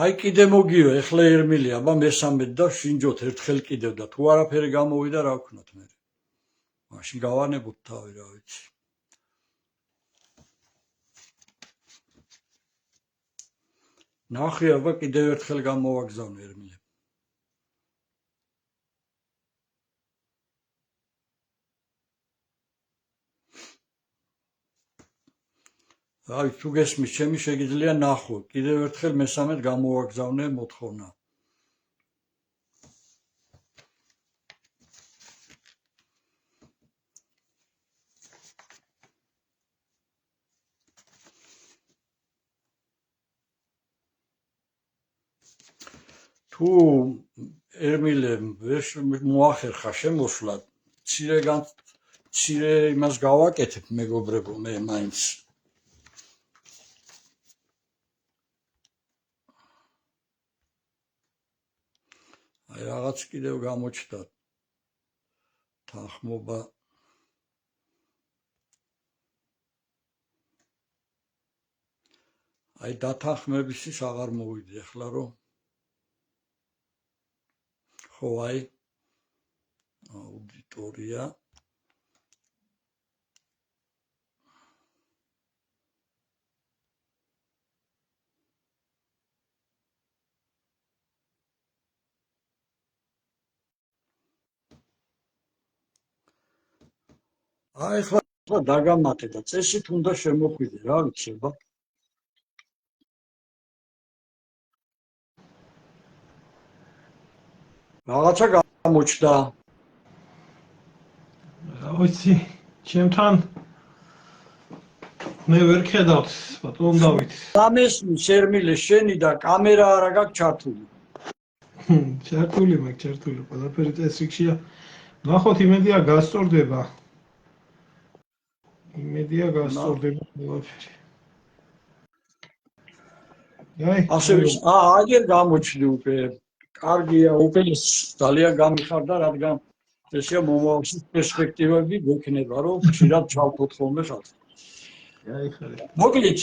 აი კიდე მოგიო ეხლა ერმილი აბა მესამედ და შინჯოთ ერთხელ კიდევ და თუ არაფერი გამოვიდა რა ვქნათ მე მაშინ გავანებოთ თავი რა ვიცი ნახე აბა კიდევ ერთხელ გამოვაგზავნე ერმილე აი თუ გესმის ჩემი შეგიძლია ნახო კიდევ ერთხელ მესამედ გამოვაგზავნე მოთხოვნა თუ ერმილე ვერ მოახერხა შემოსვლა მცირე იმას გავაკეთებ მეგობრებო მე მაინც აი რაღაც კიდევ გამოჩნდა თანხმობა აი დათანხმების ის აღარ მოვიდი ახლა რომ ხო აი აუდიტორია აი ახლა დაგამატე და წესით უნდა შემოხვიდე რა ვიცი აბა რაღაცა გამოჩნდა რა ვიცი ჩემთან მე ვერ ხედავთ ბატონ დავით სამესმის ერმილე შენი და კამერა არა გაქვს ჩართული ჩართული მაქვს ჩართული ყველაფერი წესრიგშია ნახოთ იმედია გასწორდება ყველაფერი აი ასევე აგერ გამოჩნდი უკვე კარგია უკვე ძალიან გამიხარდა რადგან ესეა მომავალში პერსპექტივები გვექნება რომ ხშირად ჩავთოთ ხოლმე ხალხს აი ხარ მოკლედ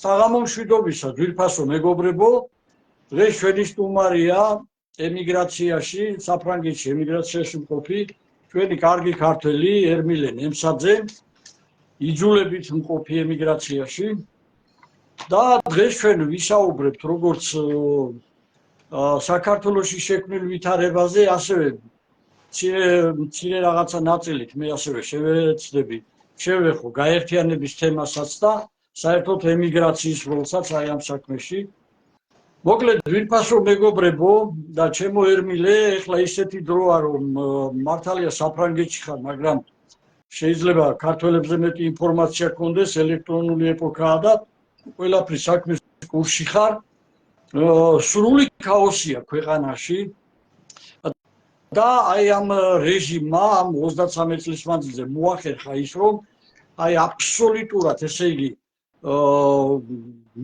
საღამო მშვიდობისა ძვირფასო მეგობრებო დღეს ჩვენი სტუმარია ემიგრაციაში საფრანგეთში ემიგრაციაში მყოფი ჩვენი კარგი ქართველი ერმილე ნემსაძე იძულებით მყოფი ემიგრაციაში და დღეს ჩვენ ვისაუბრებთ როგორც საქართველოში შექმნილ ვითარებაზე ასევე მცირე რაღაცა ნაწილით მე ასევე შევეცდები შევეხო გაერთიანების თემასაც და საერთოდ ემიგრაციის როლსაც აი ამ საქმეში მოკლედ ძვირფასო მეგობრებო და ჩემო ერმილე ეხლა ისეთი დროა რომ მართალია საფრანგეთში ხარ მაგრამ შეიძლება ქართველებზე მეტი ინფორმაცია გქონდეს ელექტრონული ეპოქაა და ყველაფრის საქმის კურსში ხარ სრული ქაოსია ქვეყანაში და აი ამ რეჟიმმა ამ 33 წლის მანძილზე მოახერხა ის რომ აი აბსოლუტურად ესე იგი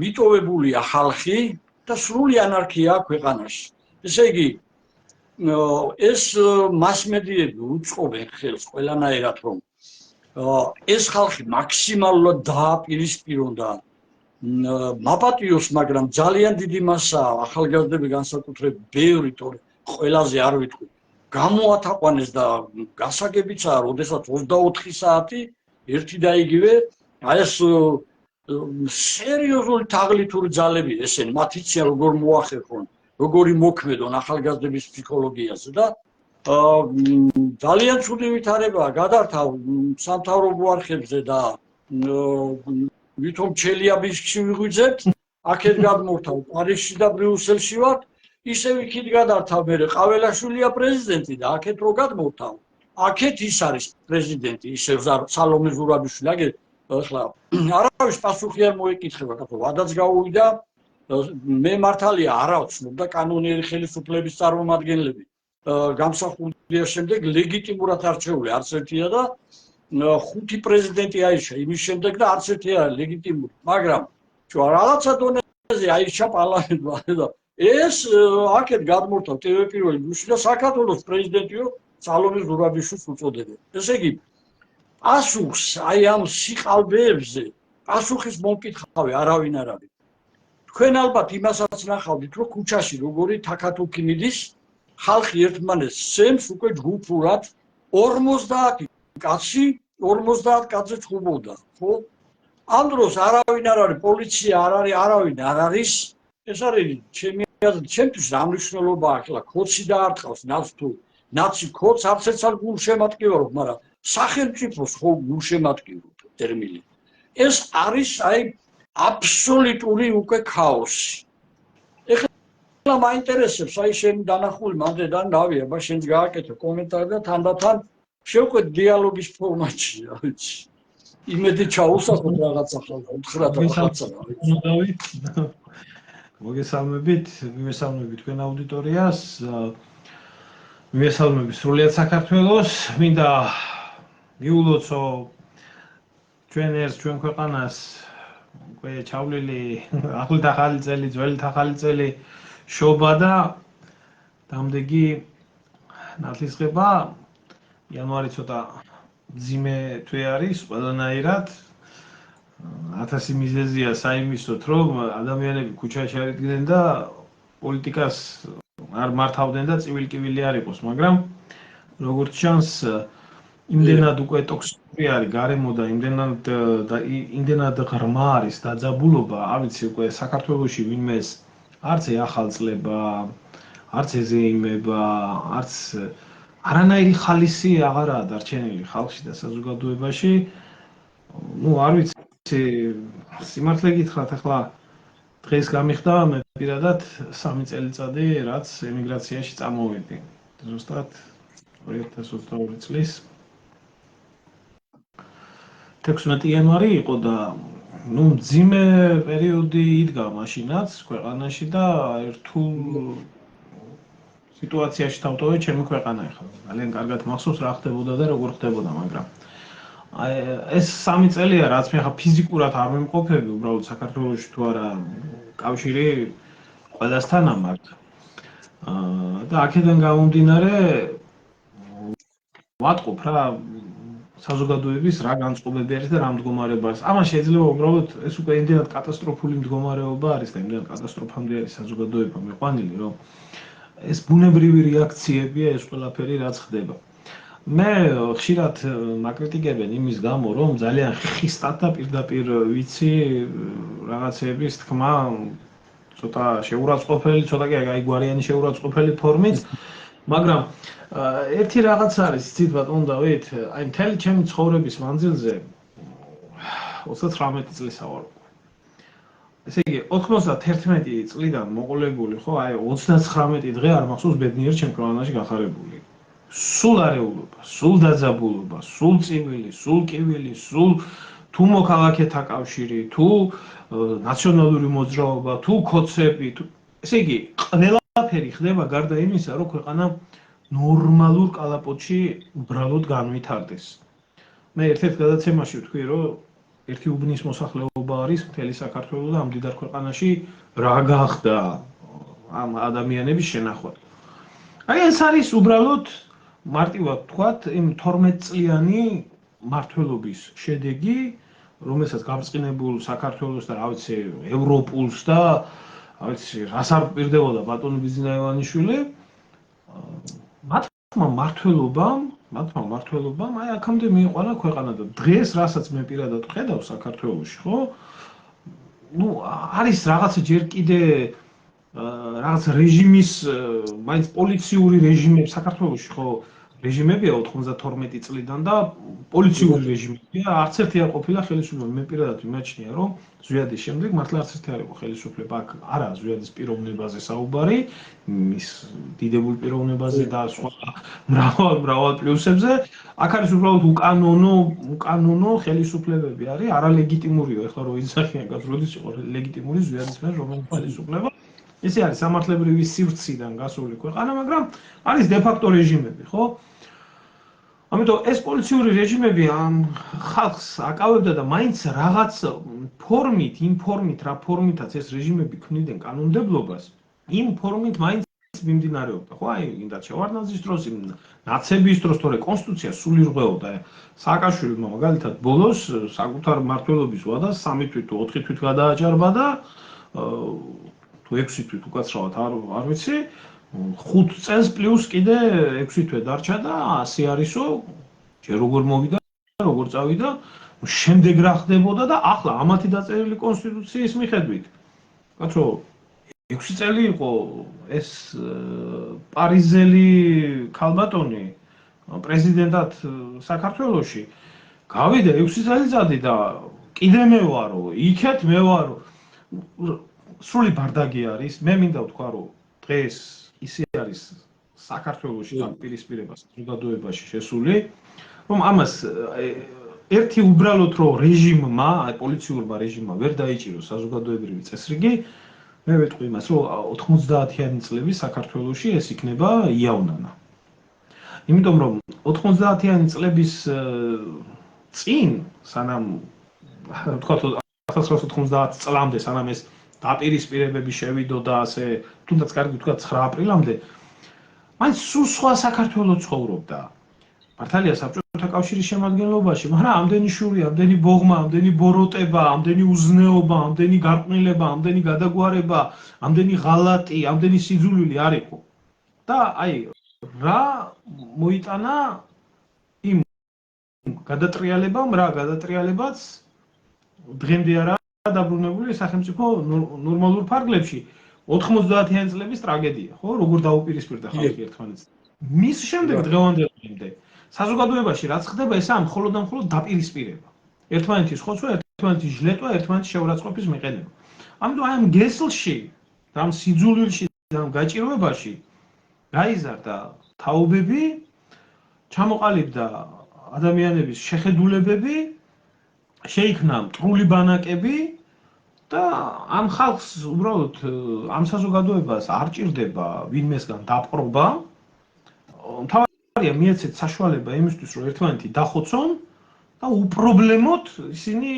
მიტოვებულია ხალხი და სრული ანარქია ქვეყანაში ესე იგი ეს მასმედიები უწყობენ ხელს ყველანაირად რომ ეს ხალხი მაქსიმალურად დააპირისპირონ და მაპატიოს მაგრამ ძალიან დიდი მასაა ახალგაზრდები განსაკუთრებით ბევრი თორე ყველაზე არ ვიტყვი გამოათაყვანეს და გასაგებიცაა როდესაც 24 საათი ერთი და იგივე აი ეს სერიოზული თაღლითური ძალები ესენი მათ იციან როგორ მოახერხონ როგორი მოქმედონ ახალგაზრდების ფსიქოლოგიაზე და ძალიან ცუდი ვითარებაა გადართავ სამთავრობო არხებზე და ვითომ ჩელიაბინსკში ვიღვიძებთ აქეთ გადმოვთავ პარიზში და ბრიუსელში ვარ ისევ იქით გადართავ მე ყაველაშვილია პრეზიდენტი და აქეთ რო გადმოვთავ აქეთ ის არის პრეზიდენტი ისევ სალომე ზურაბიშვილი აგერ ახლა არავის პასუხი არ მოეკითხება თქო ვადაც გაუვიდა მე მართალია არა ვცნობდა კანონიერი ხელისუფლების წარმომადგენლები გამსახურდია შემდეგ ლეგიტიმურად არჩეული არც ერთია და 5 პრეზიდენტი აიშა იმის შემდეგ და არც ერთი არ ლეგიტიმური მაგრამ ჩვენ რაღაცა დონეზე აიშა პარლამენტმა და ეს აქეთ გადმორთავ პირველი გუშინ და საქართველოს პრეზიდენტიო სალომე ზურაბიშვილს უწოდებენ ესე იგი პასუხს აი ამ სიყალბეებზე პასუხის მომკითხავი არავინ არ არის თქვენ ალბათ იმასაც ნახავთ, რომ ქუჩაში როგორი თაქათუქი მიდის, ხალხი ერთმანეთს სცემს უკვე ჯგუფურად 50 კაცი 50 კაცზე ჩხუბობდა, ხო? ამ დროს არავინ არ არის, პოლიცია არ არის, არავინ არ არის. ეს არის ჩემი აზრით, ჩემთვის რა მნიშვნელობა აქვს, ხლა ქოცი დაარტყავს ნაც თუ ნაცი ქოც არც ერთს არ გულშემატკივარობ, მაგრამ სახელმწიფოს ხო გულშემატკივრობ ტერმინი. ეს არის აი აბსოლუტური უკვე ქაოსი. ეხლა მაინტერესებს აი შენ დანახული მანდედან რავი, აბა შენც გააკეთე კომენტარი და თანდათან შევყვეთ დიალოგის ფორმატში, რა ვიცი. იმედი ჩაუსახოთ რაღაცა ხოლმე, უთხრათ რაღაცა. მოგესალმებით თქვენ აუდიტორიას. მოგესალმებით სრულიად საქართველოს. მინდა მიულოცო ჩვენ ერთს, ჩვენ ქვეყანას უკვე ჩავლილი ახლით ახალი წელი, ძველით ახალი წელი შობა და დამდეგი ნათლისღება იანვარი ცოტა მძიმე თვე არის ყველანაირად. 1000 მიზეზია საიმისოთ, რომ ადამიანები ქუჩაში არიდნენ და პოლიტიკას არ მართავდნენ და წივილ-კივილი არ იყოს, მაგრამ როგორც ჩანს, იმდენად უკვე ტოქსიკური არის გარემო და იმდენად ღრმა არის დაძაბულობა, არ ვიცი უკვე საქართველოში ვინმეს არც ეხალწლება, არც ეზეიმება, არც არანაირი ხალისი აღარაა დარჩენილი ხალხში და საზოგადოებაში. არ ვიცი სიმართლე გითხრათ, ახლა დღეს გამიხდა მე პირადად 3 წელიწადი, რაც ემიგრაციაში წამოვედი. ზუსტად 2022 წლის 16 იანვარი იყო და მძიმე პერიოდი იდგა მაშინაც ქვეყანაში და ერთულ სიტუაციაში დავტოვე ჩემი ქვეყანა ახლა. ძალიან კარგად მახსოვს რა ხდებოდა და როგორ ხდებოდა, მაგრამ ეს 3 წელია, რაც მე ხა ფიზიკურად არ მიმყოფები, უბრალოდ საქართველოში თუ არა კავშირი ყველასთან ამართ. და აქედან გამომდინარე ვატყობ რა საზოგადოების რა განწყობები არის და რა მდგომარეობა არის. ამან შეიძლება უბრალოდ ეს უკვე იმდენად კატასტროფული მდგომარეობა არის და იმდენად კატასტროფამდე არის საზოგადოება მიყვანილი, რომ ეს ბუნებრივი რეაქციებია ეს ყველაფერი რაც ხდება. მე ხშირად მაკრიტიკებენ იმის გამო, რომ ძალიან ხისტად და პირდაპირ ვიცი რაღაცების თქმა ცოტა შეურაცხყოფელი, ცოტა კი გაიგვარიანი შეურაცხყოფელი ფორმით, მაგრამ ერთი რაღაც არის, იცით ბატონო დავით, აი მთელი ჩემი ცხოვრების მანძილზე 39 წლის ვარ. ესე იგი 91 წლიდან მოყოლებული, ხო, აი 39 დღე არ მახსოვს ბედნიერ ჩემ ქვეყანაში გახარებული. სულ არეულობა, სულ დაძაბულობა, სულ წივილი, სულ კივილი, სულ თუ მოქალაქეთა კავშირი, თუ ნაციონალური მოძრაობა, თუ ქოცები, ესე იგი ყველაფერი ხდება გარდა იმისა, რომ ქვეყანა ნორმალურ კალაპოტში უბრალოდ განვითარდეს. მე ერთ-ერთ გადაცემაში ვთქვი, რომ ერთი უბნის მოსახლეობა არის მთელი საქართველოს და ამ მდიდარ ქვეყანაში რა გახდა ამ ადამიანების შენახვა. აი ეს არის უბრალოდ მარტივად ვთქვათ, იმ 12 წლიანი მმართველობის შედეგი, რომელსაც გაბრწყინებულ საქართველოს და რა ვიცი, ევროპულს და რა ვიცი, რას არ პირდებოდა ბატონი ბიზნა ივანიშვილი, მათმა მმართველობამ აი აქამდე მიიყვანა ქვეყანა და დღეს რასაც მე პირადად ვხედავ საქართველოში, ხო? არის რაღაცა ჯერ კიდე რაღაც რეჟიმის, მაინც პოლიციური რეჟიმები საქართველოში, ხო? რეჟიმებია 92 წლიდან და პოლიციური რეჟიმებია, არც ერთი არ ყოფილა ხელისუფლება. მე პირადად ვიმაჩნია, რომ ზვიადის შემდეგ მართლა არც ერთი არ იყო ხელისუფლება. აქ არა ზვიადის პიროვნებაზე საუბარი, მის დიდებულ პიროვნებაზე და სხვა მრავალ პლუსებზე. აქ არის უბრალოდ უკანონო ხელისუფლებები არის, არალეგიტიმურია. ეხლა რო ისახიან გასროდის იყო ლეგიტიმური ზვიადის მიერ რომელიც ხელისუფლება. ესე არის სამართლებრივი სივრციდან გასული ქვეყანა, მაგრამ არის დე-ფაქტო რეჟიმები, ხო? ამიტომ ეს პოლიციური რეჟიმები ამ ხალხს აკავებდა და მაინც რაღაც ფორმით, იმ ფორმით, რა ფორმითაც ეს რეჟიმები ქმნიდნენ კანონმდებლობას, იმ ფორმით მაინც მიმდინარეობდა, ხო? აი, ინდა შევარდნაძის დროს, ნაცების დროს, თორე კონსტიტუცია სულ ირღვეოდა. სააკაშვილმა მაგალითად ბოლოს საკუთარ მმართველობის ვადას 3 თვით თუ 4 თვით გადააჭარბა და თუ 6 თვით უკაცრავად არ ვიცი 5 წელს პლუს კიდე 6 თვე დარჩა და 100 არისო ჯერ როგორ მოვიდა როგორ წავიდა შემდეგ რა ხდებოდა და ახლა ამათი დაწერილი კონსტიტუციის მიხედვით კაცო 6 წელი იყო ეს პარიზელი ქალბატონი პრეზიდენტად საქართველოში გავიდა 6 წელიწადი და კიდე მე ვარო იქეთ მე ვარო სრული ბარდაგი არის მე მინდა ვთქვა რომ დღეს ისე არის საქართველოში დაპირისპირება საზოგადოებაში შესული რომ ამას ერთი უბრალოდ რომ რეჟიმმა პოლიციურმა რეჟიმმა ვერ დაიჭიროს საზოგადოებრივი წესრიგი მე ვეთქვი იმას რომ 90-იანი წლების საქართველოში ეს იქნება იავნანა იმიტომ რომ 90-იანი წლების წინ სანამ ვთქვათ 1990 წლამდე სანამ ეს დაპირისპირებები შევიდო და ასე თუნდაც კარგი ვთქვათ 9 აპრილამდე მაინც სულ სხვა საქართველო ცხოვრობდა მართალია საბჭოთა კავშირის შემადგენლობაში მაგრამ ამდენი შური ამდენი ბოღმა ამდენი ბოროტება ამდენი უზნეობა ამდენი გარყვნილება ამდენი გადაგვარება ამდენი ღალატი ამდენი სიძულვილი არ იყო და აი რა მოიტანა იმ გადატრიალებამ რა გადატრიალებაც დღემდე არაა დაბრუნებული სახელმწიფო ნორმალურ ფარგლებში 90-იანი წლების ტრაგედია ხო როგორ დაუპირისპირდა ხალხი ერთმანეთს მის შემდეგ დღევანდელამდე საზოგადოებაში რაც ხდება ესაა მხოლოდ და მხოლოდ დაპირისპირება ერთმანეთის ხოცვა ერთმანეთის ჟლეტვა ერთმანეთის შეურაცხყოფის მიყენება ამიტომ აი ამ გესლში და ამ სიძულვილში და ამ გაჭირვებაში გაიზარდა თაობები ჩამოყალიბდა ადამიანების შეხედულებები შეიქმნა მტრული ბანაკები და ამ ხალხს უბრალოდ ამ საზოგადოებას არ ჭირდება ვინმესგან დაპყრობა თავარია მიეცეთ საშუალება იმისთვის რომ ერთმანეთი დახოცონ და უპრობლემოდ ისინი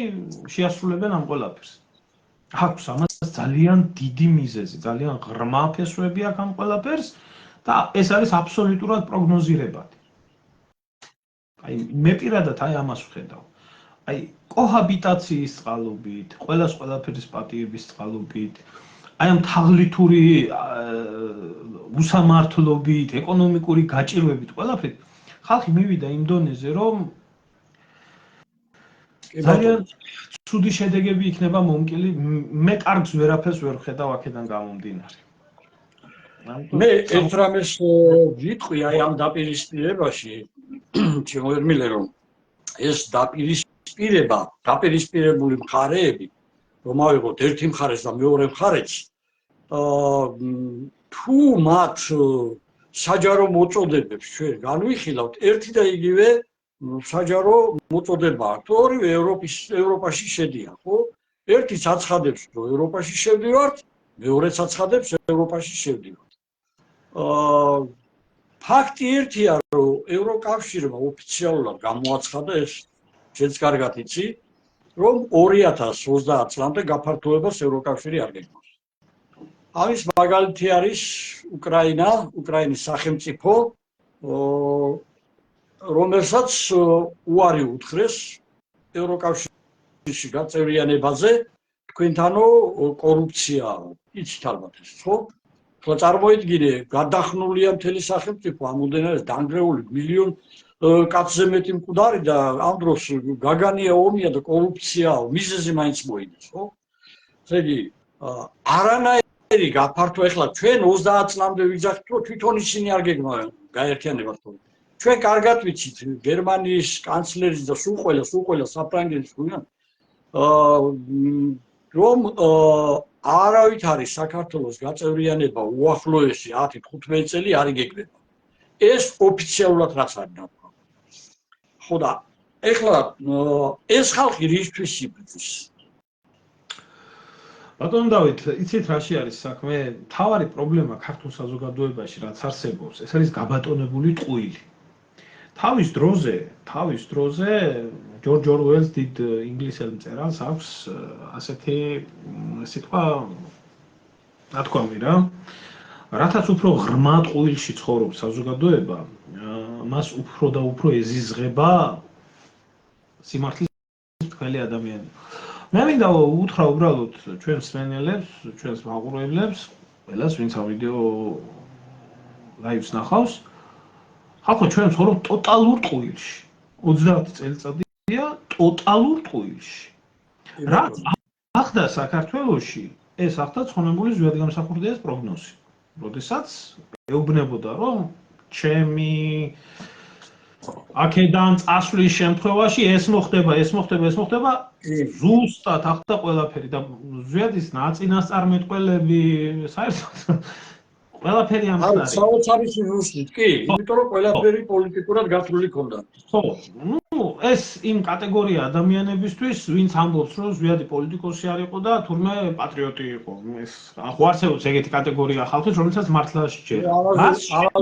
შეასრულებენ ამ ყველაფერს აქვს ამას ძალიან დიდი მიზეზი ძალიან ღრმა ფესვები აქვს ამ ყველაფერს და ეს არის აბსოლუტურად პროგნოზირებადი აი მე პირადად აი ამას ვხედავ აი კოჰაბიტაციის წყალობით, ყველაფერის პატიების წყალობით, აი ამ თაღლითური უსამართლობით, ეკონომიკური გაჭირვებით, ყველაფერით ხალხი მივიდა იმ დონეზე, რომ ძალიან ცუდი შედეგები იქნება მომკილი, მე კარგს ვერაფერს ვერ ვხედავ აქედან გამომდინარე. მე ერთ რამეს ვიტყვი აი ამ დაპირისპირებაში, ჩემო ერმილე რომ ეს დაპირისპირებული მხარეები რომ ავიღოთ ერთი მხარეს და მეორე მხარეც თუ მათ საჯარო მოწოდებებს ჩვენ განვიხილავთ ერთი და იგივე საჯარო მოწოდება აქვს ორივე ევროპაში შედიან ხო ერთი აცხადებს რომ ევროპაში შევდივართ მეორეც აცხადებს ევროპაში შევდივართ ფაქტი ერთია რომ ევროკავშირმა ოფიციალურად გამოაცხადა ეს შენც კარგად იცი რომ 2030 წლამდე გაფართოებას ევროკავშირი არ გეგმავს. ამის მაგალითი არის უკრაინის სახელმწიფო რომელსაც უარი უთხრეს ევროკავშირში გაწევრიანებაზე თქვენთანო კორუფცია იცით ალბათ ეს ხო? ხო წარმოიდგინე გადახნულია მთელი სახელმწიფო ამოდენად დანგრეული მილიონ კაცზე მეტი მკვდარი და ამ დროს გაგანია ომია და კორუფციაა მიზეზი მაინც მოიდეს ხო? ესე იგი არანაირი გაფართო ეხლა ჩვენ 30 წლამდე ვიძახით რომ თვითონ ისინი არ გეგმავენ გაერთიანებას თორე ჩვენ კარგად ვიცით გერმანიის კანცლერის და სულ ყველა საფრანგეთის გვიან რომ არავით არის საქართველოს გაწევრიანება უახლოესი 10-15 წელი არ იგეგმება ეს ოფიციალურად რაც არის ნათქვამი ხო და ეხლა ეს ხალხი რისთვის იბრძვის ბატონ დავით იცით რაში არის საქმე თავარი პრობლემა ქართულ საზოგადოებაში რაც არსებობს ეს არის გაბატონებული ტყუილი თავის დროზე ჯორჯ ორუელს დიდ ინგლისელ მწერალს აქვს ასეთი სიტყვა ნათქვამი რა რათაც უფრო ღრმა ტყუილში ცხოვრობს საზოგადოება მას უფრო და უფრო ეზიზღება სიმართლის მტკნელი ადამიანი მე მინდა უთხრა უბრალოდ ჩვენს მსმენელებს, ჩვენს მაყურებლებს, ყველას ვინც ამ ვიდეო ლაივს ნახავს, ხალხო ჩვენ ვცხოვრობთ ტოტალურ ტყუილში. 30 წელიწადია ტოტალურ ტყუილში. რაც ახდა საქართველოში, ეს ახდა ცხონებული ზვიადგამსახურდიას პროგნოზი. როდესაც ეუბნებოდა, რომ ჩემი აქედან წასვლის შემთხვევაში ეს მოხდება, ზუსტად ახდა ყველაფერი და ზვიადის ნაწინასწარმეტყველები, საერთოდ ყველაფერი ამხდარი. საოცარი ზუსტით, კი, იმიტომ რომ ყველაფერი პოლიტიკურად გათვლილი ქონდა. ხო, ეს იმ კატეგორია ადამიანებისთვის, ვინც ამბობს, რომ ზვიადი პოლიტიკოსი არ იყო და თურმე პატრიოტი იყო. ეს ხო არსებობს ეგეთი კატეგორია ხალხის, რომელსაც მართლა შეჯერა.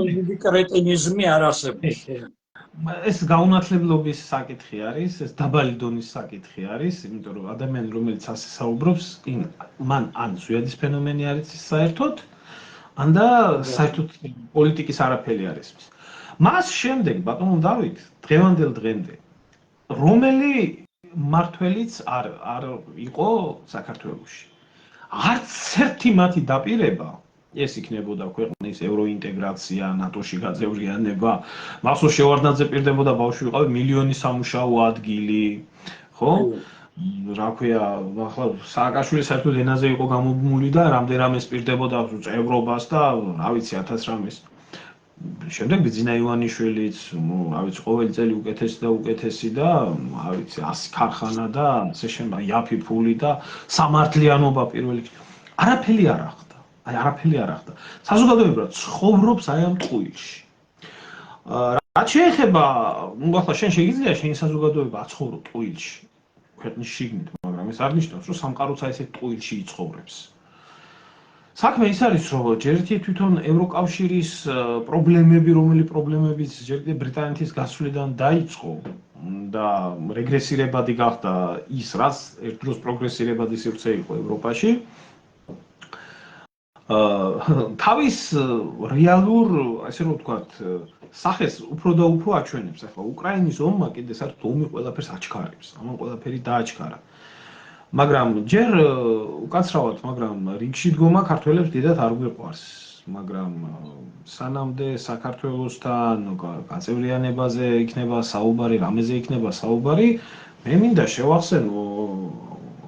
დიდი კრეტინიზმი არ არსებობს. ეს გაუნათლებლობის საკითხი არის, ეს დაბალი დონის საკითხი არის, იმიტომ რომ ადამიანი, რომელიც ასე საუბრობს, მან ან ზვიადის ფენომენი არის საერთოდ, ან და საერთოდ პოლიტიკის არაფერი არის. მას შემდეგ, ბატონო დავით, დღევანდელ დღემდე, რომელი მმართველიც არ იყო საქართველოში. არც ერთი მათი დაპირება ეს იქნებოდა ქვეყნის ევროინტეგრაცია, ნატოში გაწევრიანება, მახსოვს შევარდნაძე პირდებოდა ბავშვი ვიყავი მილიონი სამუშაო ადგილი, ხო? რა ქვია, ახლა სააკაშვილი საერთოდ ენაზე იყო გამობმული და რამდენამეს პირდებოდა წევრობას და რა ვიცი 1000 რამეს. შემდეგ ბიძინა ივანიშვილიც, რა ვიცი, ყოველი წელი უკეთესი და უკეთესი და რა ვიცი 100 ქარხანა და ასე შემდეგ, იაფი ფული და სამართლიანობა პირველი. არაფერი არ ახდა. არაფერი არ ახდა. საზოგადოება ცხოვრობს აი ამ ტყუილში. რაც შეეხება, ახლა შენ შეიძლება შენი საზოგადოება აცხოვრო ტყუილში. ქვეყნის შიგნით, მაგრამ ეს არ ნიშნავს, რომ სამყაროც აი ესეთ ტყუილში იცხოვრებს. საქმე ის არის, რომ ჯერ თვითონ ევროკავშირის პრობლემები, რომელი პრობლემებიც ჯერ ბრიტანეთის გასვლიდან დაიწყო და რეგრესირებადი გახდა ის, რაც ერთ დროს პროგრესირებადი სივრცე იყო ევროპაში. თავის რეალურ, ასე რომ ვთქვათ, სახეს უფრო და უფრო აჩვენებს. ახლა უკრაინის ომმა კიდე საერთოდ ომი ყველაფერს აჩქარებს. ამან ყველაფერი დააჩქარა. მაგრამ ჯერ უკაცრავად, მაგრამ რიგში დგომა ქართველებს დიდად არ გვიყვარს. მაგრამ სანამდე საქართველოსთან გაწევრიანებაზე იქნება საუბარი, რამეზე იქნება საუბარი, მე მინდა შევახსენო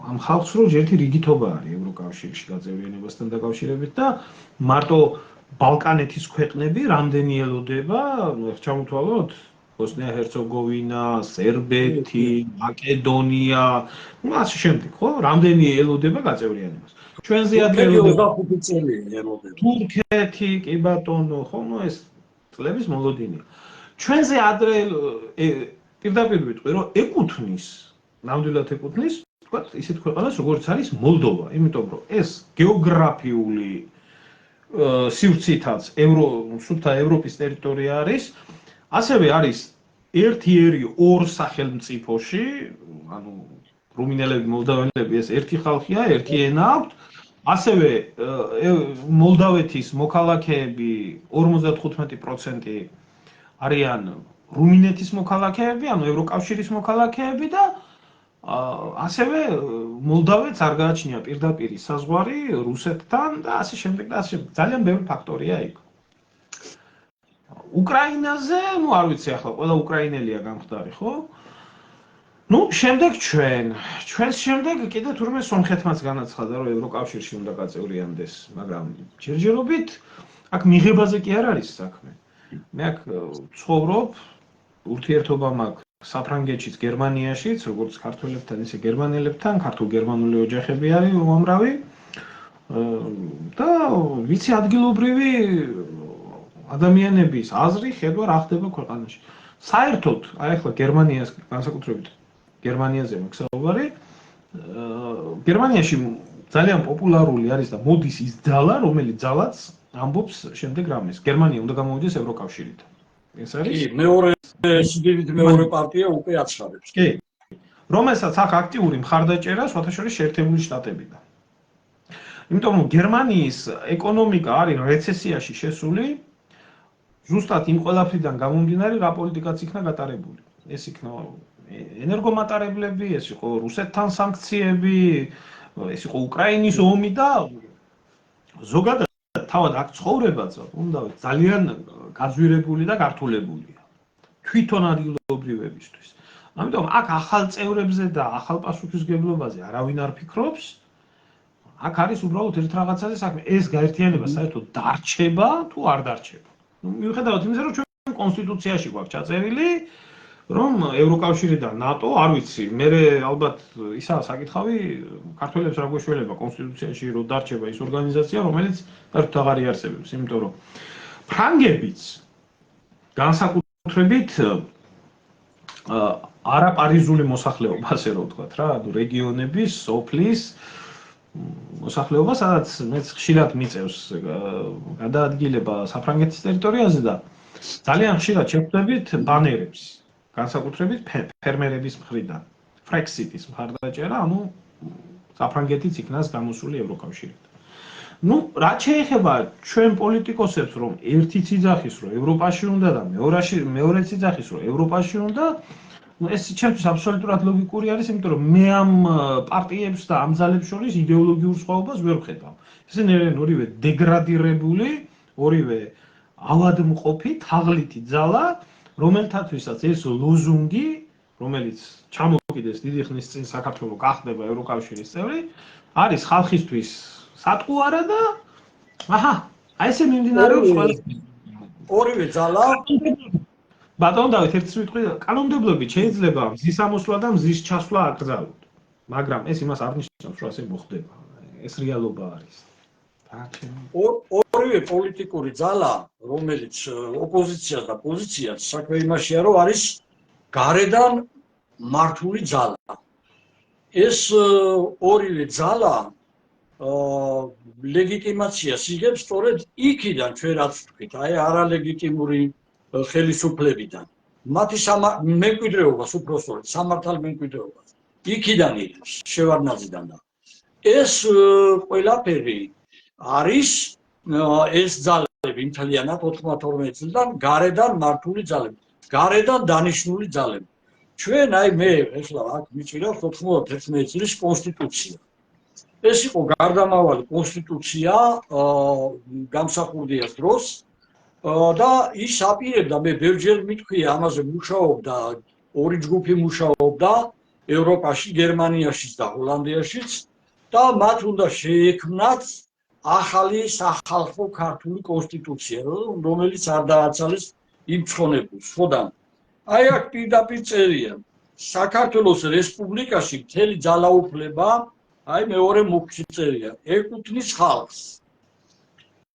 ამ ხალხს, რომ ერთი რიგითობა არის ევროკავშირში გაწევრიანებასთან დაკავშირებით და მარტო ბალკანეთის ქვეყნები რამდენი ელოდება, ჩამოთვალოთ ბოსნია-ჰერცეგოვინა, სერბეთი, მაკედონია, ასე შემდეგ, ხო? რამდენი ელოდება გაწევრიანებას. ჩვენზე ადრე ელოდება 25 წელია ელოდება. თურქეთი, კი ბატონო, ხო, ეს წლების მოლოდინია. ჩვენზე ადრე პირდაპირ ვიტყვი, რომ ეკუთვნის, ნამდვილად ეკუთვნის, თქვათ, ისეთ ქვეყანას, როგორც არის მოლდოვა, იმიტომ რომ ეს გეოგრაფიული სივრცითაც სუფთა ევროპის ტერიტორია არის. ასევე არის ერთ-ერთი ორ სახელმწიფოში, ანუ რუმინელები, მოლდაველები ეს ერთი ხალხია, ერთი ენა აქვთ. ასევე მოლდავეთის მოქალაქეები 55% არიან რუმინეთის მოქალაქეები, ანუ ევროკავშირის მოქალაქეები და ასევე მოლდავეთს არ გააჩნია პირდაპირ საზღვარი რუსეთთან და ასე შემდეგ და ასე ძალიან ბევრი ფაქტორია იქ. უკრაინაზე, არ ვიცი ახლა ყველა უკრაინელია გამხდარი, ხო? შემდეგ ჩვენს შემდეგ კიდე თურმე სომხეთმაც განაცხადა, რომ ევროკავშირში უნდა გაწევრიანდეს, მაგრამ ჯერჯერობით აქ მიღებაზე კი არ არის საქმე. მე აქ ცხოვრობ, ურთიერთობა მაქვს საფრანგეთშიც, გერმანიაშიც, როგორც ქართველებთან, ისე გერმანელებთან, ქართულ-გერმანული ოჯახები არის უამრავი და ვიცი ადგილობრივი ადამიანების აზრი ხედვა რა ხდება ქვეყანაში. საერთოდ, აი ახლა გერმანიას განსაკუთრებით გერმანიაზე მაქვს საუბარი. გერმანიაში ძალიან პოპულარული არის და მოდის ის ძალა, რომელიც ძალაც ამბობს შემდეგ რამეს. გერმანია უნდა გამოვიდეს ევროკავშირიდან. ეს არის? კი, მეორე პარტია უკვე აცხადებს. კი. რომელსაც აქ აქტიური მხარდაჭერა შეთანხმებული შეერთებული შტატებიდან. იმიტომ რომ გერმანიის ეკონომიკა არის რეცესიაში შესული. ზუსტად იმ ყველაფრიდან გამომდინარე, რა პოლიტიკაც იქნა გატარებული. ეს იქნა ენერგომატარებლები, ეს იყო რუსეთთან სანქციები, ეს იყო უკრაინის ომი და ზოგადად თავად აქ ცხოვრებაც უნდა ძალიან გაძვირებული და გართულებულია თვითონ ადგილობრივებისთვის. ამიტომ აქ ახალ წევრებზე და ახალ პასუხისმგებლობაზე არავინ არ ფიქრობს. აქ არის უბრალოდ ერთ რაღაცაზე საქმე, ეს გაერთიანება საერთოდ დარჩება თუ არ დარჩება. მიუხედავად იმისა, რომ ჩვენ კონსტიტუციაში გვაქვს ჩაწერილი, რომ ევროკავშირი და ნატო, არ ვიცი, მე ალბათ ისაა საკითხავი, ქართველებს რა გვეშველება კონსტიტუციაში რომ დარჩება ის ორგანიზაცია, რომელიც საერთოდ აღარ იარსებებს, იმიტომ რომ ფრანგებიც განსაკუთრებით არაპარიზული მოსახლეობა, ასე რომ ვთქვათ რა, რეგიონების, სოფლის მოსახლეობა, სადაც მეც ხშირად მიწევს გადაადგილება საფრანგეთის ტერიტორიაზე და ძალიან ხშირად შეხვდებით ბანერებს, განსაკუთრებით ფერმერების მხრიდან, ფრექსიტის მხარდაჭერა, ანუ საფრანგეთიც იქნას გამოსული ევროკავშირით. Ну, რაც შეეხება ჩვენ პოლიტიკოსებს, რომ ერთი ციცახის რომ ევროპაში უნდა და მეორე ციცახის რომ ევროპაში უნდა, ეს ჩემთვის აბსოლუტურად ლოგიკური არის, იმიტომ რომ მე ამ პარტიებს და ამ ძალებს შორის იდეოლოგიურ სხვაობას ვერ ვხედავ. ესენი არიან ორივე დეგრადირებული, ორივე ავადმყოფი, თაღლითი ძალა, რომელთათვისაც ეს ლოზუნგი, რომელიც ჩამოკიდეს დიდი ხნის წინ საქართველოს გახდება ევროკავშირის წევრი, არის ხალხისთვის სატყუარა და აჰა, აი ესე მიმდინარეობს ყველა. ორივე ძალა ბატონო დავით, ერთ სიტყვით, კანონმდებლობით შეიძლება მზის ამოსვლა და მზის ჩასვლა აკრძალოთ. მაგრამ ეს იმას არ ნიშნავს, რომ ასე მოხდება. ეს რეალობა არის. ორივე პოლიტიკური ძალა, რომელიც ოპოზიციას და პოზიციას საქმე იმაშია, რომ არის გარედან მართული ძალა. ეს ორივე ძალა ლეგიტიმაციას იღებს სწორედ იქიდან ჩვენ რაც ვთქვით, აი არალეგიტიმური ხელისუფლებიდან. მათი მემკვიდრეობას უпроსტოდ სამართალ მემკვიდრეობას. იქიდან იღებს შევარდნაძიდან და ეს ყველაფერი არის ეს ძალები მთლიანად 92 წლიდან გარედან მართული ძალები, გარედან დანიშნული ძალები. ჩვენ აი მე ეხლა აქ მიჭირავს 91 წლის კონსტიტუცია. ეს იყო გარდამავალი კონსტიტუცია გამსახურდიას დროს და ის აპირებდა, მე ბევრჯერ მithქვია ამაზე მუშაობდა, ორი ჯგუფი მუშაობდა ევროპაში, გერმანიაშიც და ჰოლანდიაშიც და მათ უნდა შეექმნათ ახალი სახალხო ქართული კონსტიტუცია, რომელიც არ დააცალეს იმ ცხონებულს. ხოდან აი აქ პირდაპირ წერია, საქართველოს რესპუბლიკაში მთელი ძალაუფლება, აი მეორე მუხში წერია, ეკუთვნის ხალხს.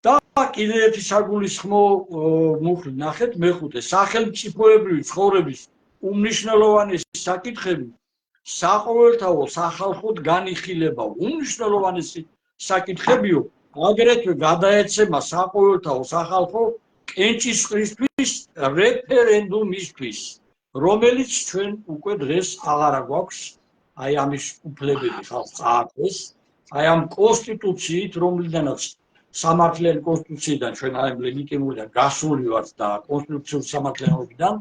და კიდევ ერთი საგულისხმო მუხლი ნახეთ, მეხუთე, სახელმწიფოებრივი ცხოვრების უმნიშვნელოვანესი საკითხები საყოველთაო სახალხოდ განიხილება. უმნიშვნელოვანესი საკითხებიო, აგრეთვე გადაეცემა საყოველთაო სახალხო კენჭისყრისთვის რეფერენდუმისთვის, რომელიც ჩვენ უკვე დღეს აღარა გვაქვს, აი ამის უფლებები ხალხს ააქვს, აი ამ კონსტიტუციით, რომლიდანაც სამართლიანი კონსტიტუციიდან ჩვენ აი ლეგიტიმურიდან გასული ვართ და კონსტიტუციური სამართლიანობიდან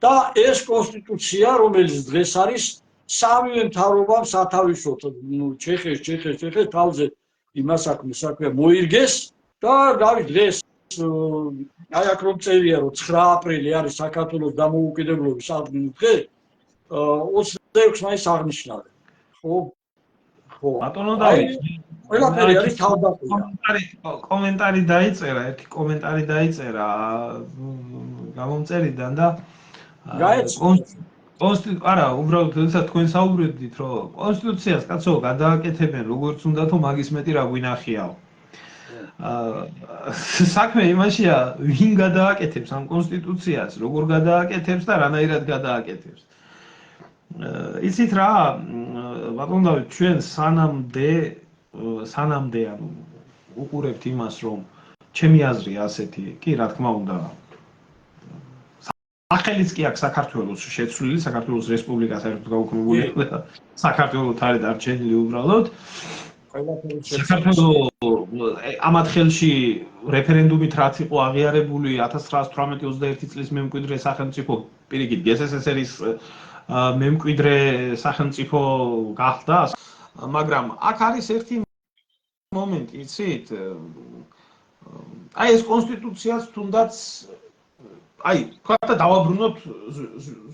და ეს კონსტიტუცია, რომელიც დღეს არის სამივე მთავრობამ სათავისოდ, ჩეხეს თავზე იმას საქმე მოირგეს და დავით დღეს აი აქ რომ წერია, რომ 9 აპრილი არის საქართველოს დამოუკიდებლობის დღე, 26 მაისს აღნიშნავენ. ხო? ბატონო დავით, ყველაფერი არის თავდაპირველად. კომენტარი დაიწერა, ერთი კომენტარი დაიწერა გამომწერიდან და არა, უბრალოდ როდესაც თქვენ საუბრობდით, რომ კონსტიტუციას კაცო გადააკეთებენ როგორც უნდა, თუ მაგის მეტი რა გვინახიაო. საქმე იმაშია, ვინ გადააკეთებს ამ კონსტიტუციას, როგორ გადააკეთებს და რანაირად გადააკეთებს. იცით რა, ბატონო დავით, ჩვენ სანამდე ანუ უყურებთ იმას, რომ ჩემი აზრი ასეთი, კი რა თქმა უნდა, სახელიც კი აქვს საქართველოს შეცვლილი, საქართველოს რესპუბლიკა საერთოდ გაუქმებულია და საქართველოს არის დარჩენილი უბრალოდ. საქართველოს ამათ ხელში რეფერენდუმით რაც იყო აღიარებული 1918-21 წლის მემკვიდრე სახელმწიფო პირიქით GSSR-ის მემკვიდრე სახელმწიფო გახდა, მაგრამ აქ არის ერთი მომენტი, იცით? აი ეს კონსტიტუციაც თუნდაც აი, თქვა დავაბრუნოთ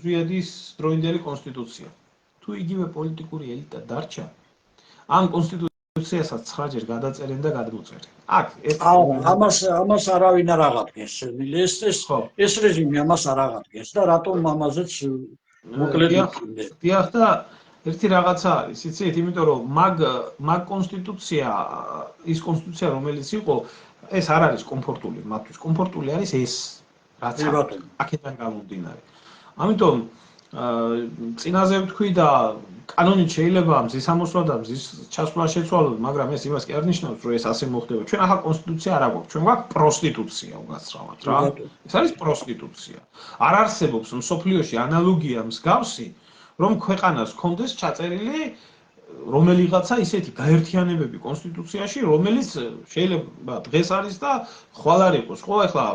ზვიადის დროინდელი კონსტიტუცია. თუ იგივე პოლიტიკური ელიტა დარჩა, ამ კონსტიტუციასაც 9-ჯერ გადაწერენ და გადმოწერენ. აქ ამას არავინ არ აღადგენს. ეს რეჟიმი ამას არ აღადგენს და რატომ ამაზეც მოკლედ იქნება. დიახ და ერთი რაღაცა არის, იცით, იმიტომ რომ მაგ კონსტიტუცია, ის კონსტიტუცია რომელიც იყო, ეს არ არის კომფორტული მათთვის. კომფორტული არის ეს რაც აქედან გამომდინარე. ამიტომ წინაზე ვთქვი და კანონით შეიძლება მზის ამოსვლა და მზის ჩასვლა შეცვალოთ, მაგრამ ეს იმას კი არ ნიშნავს, რომ ეს ასე მოხდება. ჩვენ ახლა კონსტიტუცია არ აქვს, ჩვენ გვაქვს პროსტიტუცია უკაცრავად რა. ეს არის პროსტიტუცია. არ არსებობს მსოფლიოში ანალოგია მსგავსი, რომ ქვეყანას ჰქონდეს ჩაწერილი რომელიღაცა ისეთი გაერთიანებები კონსტიტუციაში, რომელიც შეიძლება დღეს არის და ხვალ არ იყოს. ხო, ახლა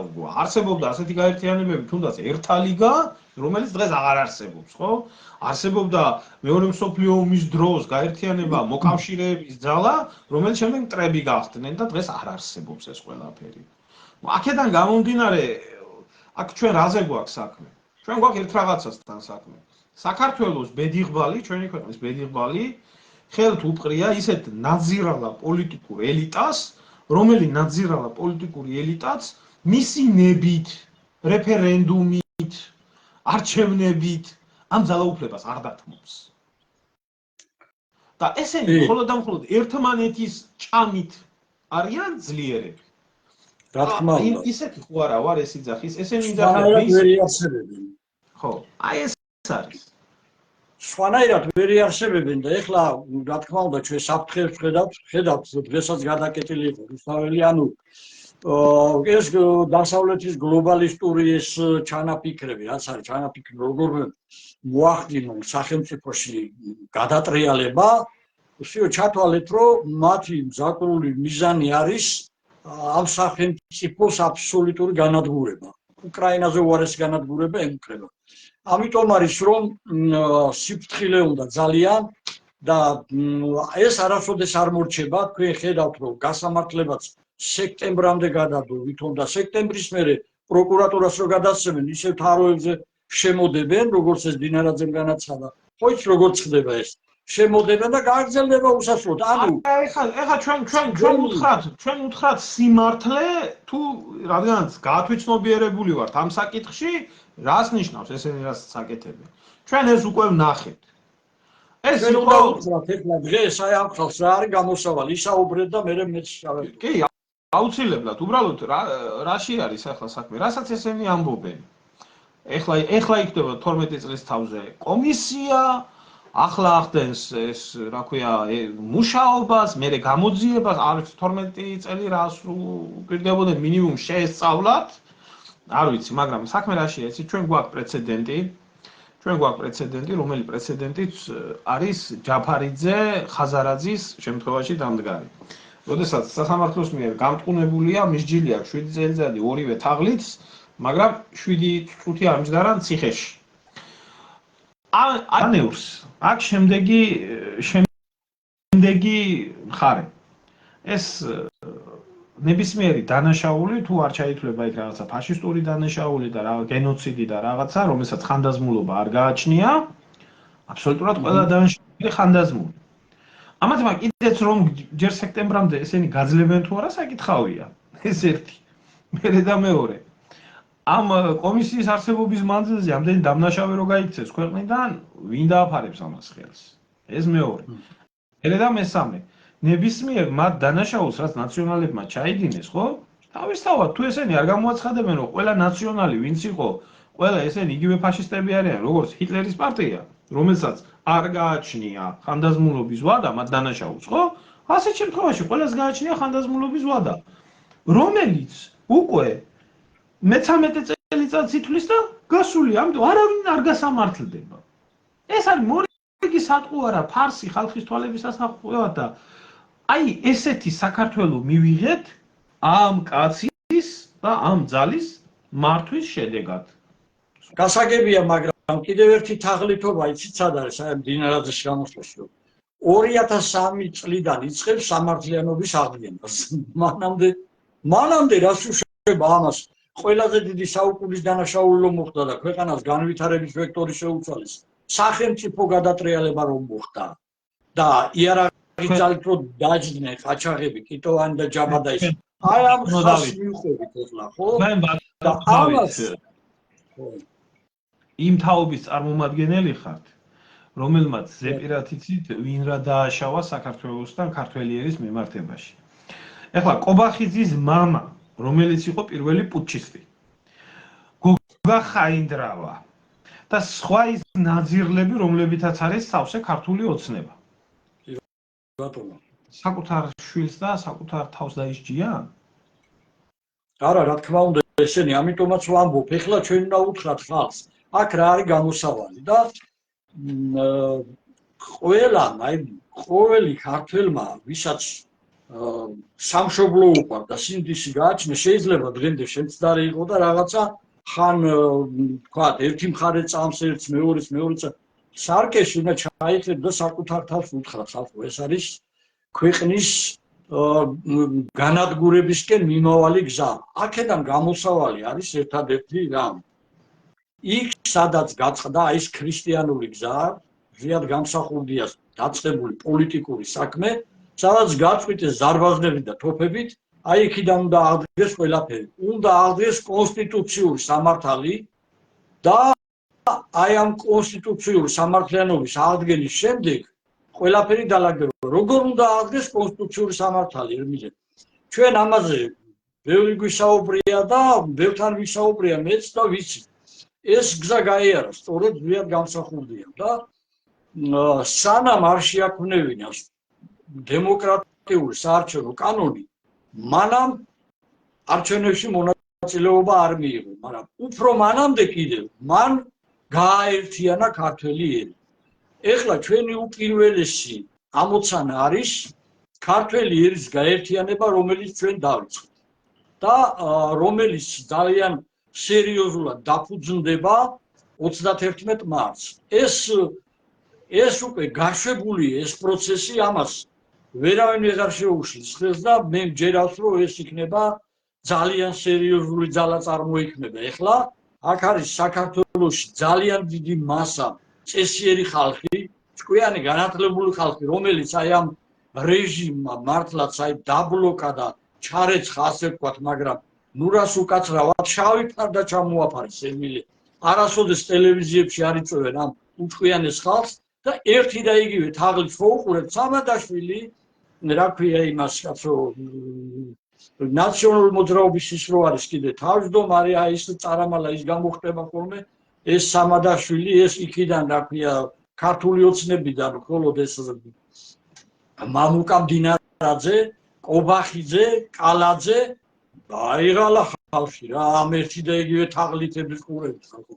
არსებობდა ასეთი გაერთიანებები, თუნდაც ერთა ლიგა, რომელიც დღეს აღარ არსებობს, ხო? არსებობდა მეორე მსოფლიო ომის დროს გაერთიანება მოკავშირეების ძალა, რომელიც შემდეგ მტრები გახდნენ და დღეს არ არსებობს ეს ყველაფერი. აქედან გამომდინარე, აქ ჩვენ რაზე გვაქვს საქმე? ჩვენ გვაქვს ერთ რაღაცასთან საქმე. საქართველოს ბედიღბალი, ჩვენი ქვეყნის ბედიღბალი ხელთ უპყრია ისეთ ნაძირალა პოლიტიკურ ელიტას, რომელიც ნაძირალა პოლიტიკური ელიტაც მისი ნებით, რეფერენდუმით, არჩევნებით ამ ძალაუფლებას არ დათმობს. და ესენი მხოლოდ და მხოლოდ ერთმანეთის ჭამით არიან ძლიერები. რა თქმა უნდა. ისეთი ხო არა ვარ ეს იძახის, ესენი იძახებენ. ხო, აი ეს არის. სხვანაირად ვერ იარსებებენ და ეხლა რა თქმა უნდა ჩვენ საფრთხეებს ხედავთ დღესაც გადაკეტილი იყო რუსთაველი ანუ ეს დასავლეთის გლობალისტური ეს ჩანაფიქრები რაც არის ჩანაფიქრი როგორ მოახდინონ სახელმწიფოში გადატრიალება უსიო ჩათვალეთ რომ მათი მზაკრული მიზანი არის ამ სახელმწიფოს აბსოლუტური განადგურება უკრაინაზე უარესი განადგურება ემუქრება ამიტომ არის რომ სიფრთხილე უნდა ძალიან და ეს არასოდეს არ მორჩება თქვენ ხედავთ რომ გასამართლებაც სექტემბრამდე გადადო ვითომ და სექტემბრის მერე პროკურატურას რო გადასცემენ ისევ თაროებზე შემოდებენ როგორც ეს დინარაძემ განაცხადა ხო იცი როგორ ხდება ეს შემოდებენ და გააგრძელდება უსასრულოდ ანუ ეხლა ჩვენ უთხრათ სიმართლე თუ რადგანაც გაათვითცნობიერებული ვართ ამ საკითხში რას ნიშნავს ესენი რაც საკეთებენ ჩვენ ეს უკვე ვნახეთ ეს იყო ეხლა დღეს აი ამ ხალხს რა არის გამოსავალი ისაუბრეთ და მე მეც შევედი კი აუცილებლად უბრალოდ რაში არის ახლა საქმე რასაც ესენი ამბობენ ეხლა იქნება 12 წლის თავზე კომისია ახლა ახდენს ეს რა ქვია მუშაობას მერე გამოძიებას არის 12 წელი რას უპირდებოდნენ მინიმუმ შეესწავლათ არ ვიცი მაგრამ საქმე რაშია იცი ჩვენ გვაქვს პრეცედენტი რომელი პრეცედენტიც არის ჯაფარიძე ხაზარაძის შემთხვევაში დამდგარი როდესაც სასამართლოს მიერ გამტყუნებულია მისჯილი აქვს 7 წელიწადი ორივე თაღლით მაგრამ 7 წუთი არ მჯდარან ციხეში ანეურს აქ შემდეგი მხარე ეს ნებისმიერი დანაშაული თუ არ ჩაითვლება იქ რაღაცა ფაშისტური დანაშაული და გენოციდი და რაღაცა რომელსაც ხანდაზმულობა არ გააჩნია აბსოლუტურად ყველა დანაშაული ხანდაზმული ამათ მაგ კიდეც რომ ჯერ სექტემბრამდე ესენი გაძლებენ თუ არა საკითხავია ეს ერთი მერე და მეორე ამ კომისიის არსებობის მანძილზე ამდენი დამნაშავე რო გაიქცეს ქვეყნიდან ვინ დააფარებს ამას ხელს ეს მეორე მერე და მესამე ნებისმიერ მათ დანაშაულს რაც ნაციონალებმა ჩაიდინეს ხო თავისთავად თუ ესენი არ გამოაცხადებენ რომ ყველა ნაციონალი ვინც იყო ყველა ესენი იგივე ფაშისტები არიან როგორც ჰიტლერის პარტია რომელსაც არ გააჩნია ხანდაზმულობის ვადა მათ დანაშაულს ხო ასეთ შემთხვევაში ყველას გააჩნია ხანდაზმულობის ვადა რომელიც უკვე მე-13 წელიწადს ითვლის და გასული ამიტომ არავინ არ გასამართლდება ეს არის მორიგი სატყუ არა ფარსი ხალხის თვალების ასახვევად და აი ესეთი საქართველოს მივიღეთ ამ კაცის და ამ ძალის მართვის შედეგად გასაგებია მაგრამ კიდევ ერთი თაღლითობა იცით სად არის აი მდინარაძის გამოსვლაში 2003 წლიდან იწყებს სამართლიანობის აღდგენას მანამდე რას უშვება ამას ყველაზე დიდი საუკუნის დანაშაულო მოხდა და ქვეყანას განვითარების ვექტორი შეუცვალეს სახელმწიფო გადატრიალება რომ მოხდა და იარაღი ძალით რომ დაჯდნენ ყაჩაღები კიტოვანი და ჯაბადა ის აი ამ ხას მიუხვებით ახლა ხო და ამას იმ თაობის წარმომადგენელი ხართ რომელმაც ზეპირად იცით ვინ რა დააშავა საქართველოსთან ქართველიერის მიმართებაში ეხლა კობახიძის მამა რომელიც იყო პირველი პუტჩისტი გოგა ხაინდრავა და სხვა ის ნაძირლები რომლებითაც არის სავსე ქართული ოცნება ბატონო საკუთარ შვილს და საკუთარ თავს დაისჯიან არა რა თქმა უნდა ესენი ამიტომაც ვამბობ ეხლა ჩვენ უნდა უთხრათ ხალხს აქ რა არის გამოსავალი და ყოველი ქართველმა ვისაც სამშობლო უყვარს და სინდისი გააჩნია შეიძლება დღემდე შემცდარი იყო და რაღაცა ხან თქვა ერთი მხარე წამს ერთს მეორეს სარკეში უნდა ჩაიხლებდა და საკუთარ თავს უთხრათ ხალხო ეს არის ქვეყნის განადგურებისკენ მიმავალი გზა აქედან გამოსავალი არის ერთადერთი რამ იქ სადაც გაწყდა ის ქრისტიანული გზა ზიად გამსახურდია დაწყებული პოლიტიკური საქმე სადაც გაწყვიტეს ზარბაზნები და თოფებით აი იქიდან უნდა აღდგეს ყველაფერი უნდა აღდგეს კონსტიტუციური სამართალი და აი ამ კონსტიტუციური სამართლიანობის აღდგენის შემდეგ ყველაფერი დალაგდება როგორ უნდა აღდგეს კონსტიტუციური სამართალი ერმილე ჩვენ ამაზე ბევრი გვისაუბრია და ბევრთან ვისაუბრია მეც და ვიცი ეს გზა გაიარა სწორედ ზიად გამსახურდია და სანამ არ შეაქმნევინას დემოკრატიული საარჩევნო კანონი მანამ არჩევნებში მონაწილეობა არ მიიღო მაგრამ უფრო მანამდე კიდევ მან გააერთიანა ქართველი ერი ეხლა ჩვენი უპირველესი ამოცანა არის ქართველი ერის გაერთიანება რომელიც ჩვენ დავიწყეთ და რომელიც ძალიან სერიოზულად დაფუძნდება 31 მარტს ეს უკვე გაშვებული ეს პროცესი ამას ვერავინ ვეღარ შეუშლის ხელს და მე მჯერავს რომ ეს იქნება ძალიან სერიოზული ძალა წარმოიქმნება ეხლა აქ არის საქართველოში ძალიან დიდი მასა წესიერი ხალხი ჭკვიანი განათლებული ხალხი რომელიც აი ამ რეჟიმმა მართლაც აი დაბლოკა და ჩარეცხა ასე ვთქვათ მაგრამ ნუ რას უკაცრავად შავი ფარდა ჩამოაფარეს ემილე არასოდეს ტელევიზიებში არ იწვევენ ამ უჭკვიანეს ხალხს და ერთი და იგივე თაღლით ხო უყურებთ სამადაშვილი რა ქვია იმას კაცო ნაციონალური მოძრაობის ის რო არის კიდე თავმჯდომარე აი ეს წარამალა ის გამოხდება ხოლმე ეს სამადაშვილი ეს იქიდან რა ქვია ქართული ოცნებიდან მხოლოდ ეს მამუკა მდინარაძე კობახიძე კალაძე აიღალა ხალხი რა ამ ერთი და იგივე თაღლითების ყურებით ხალხო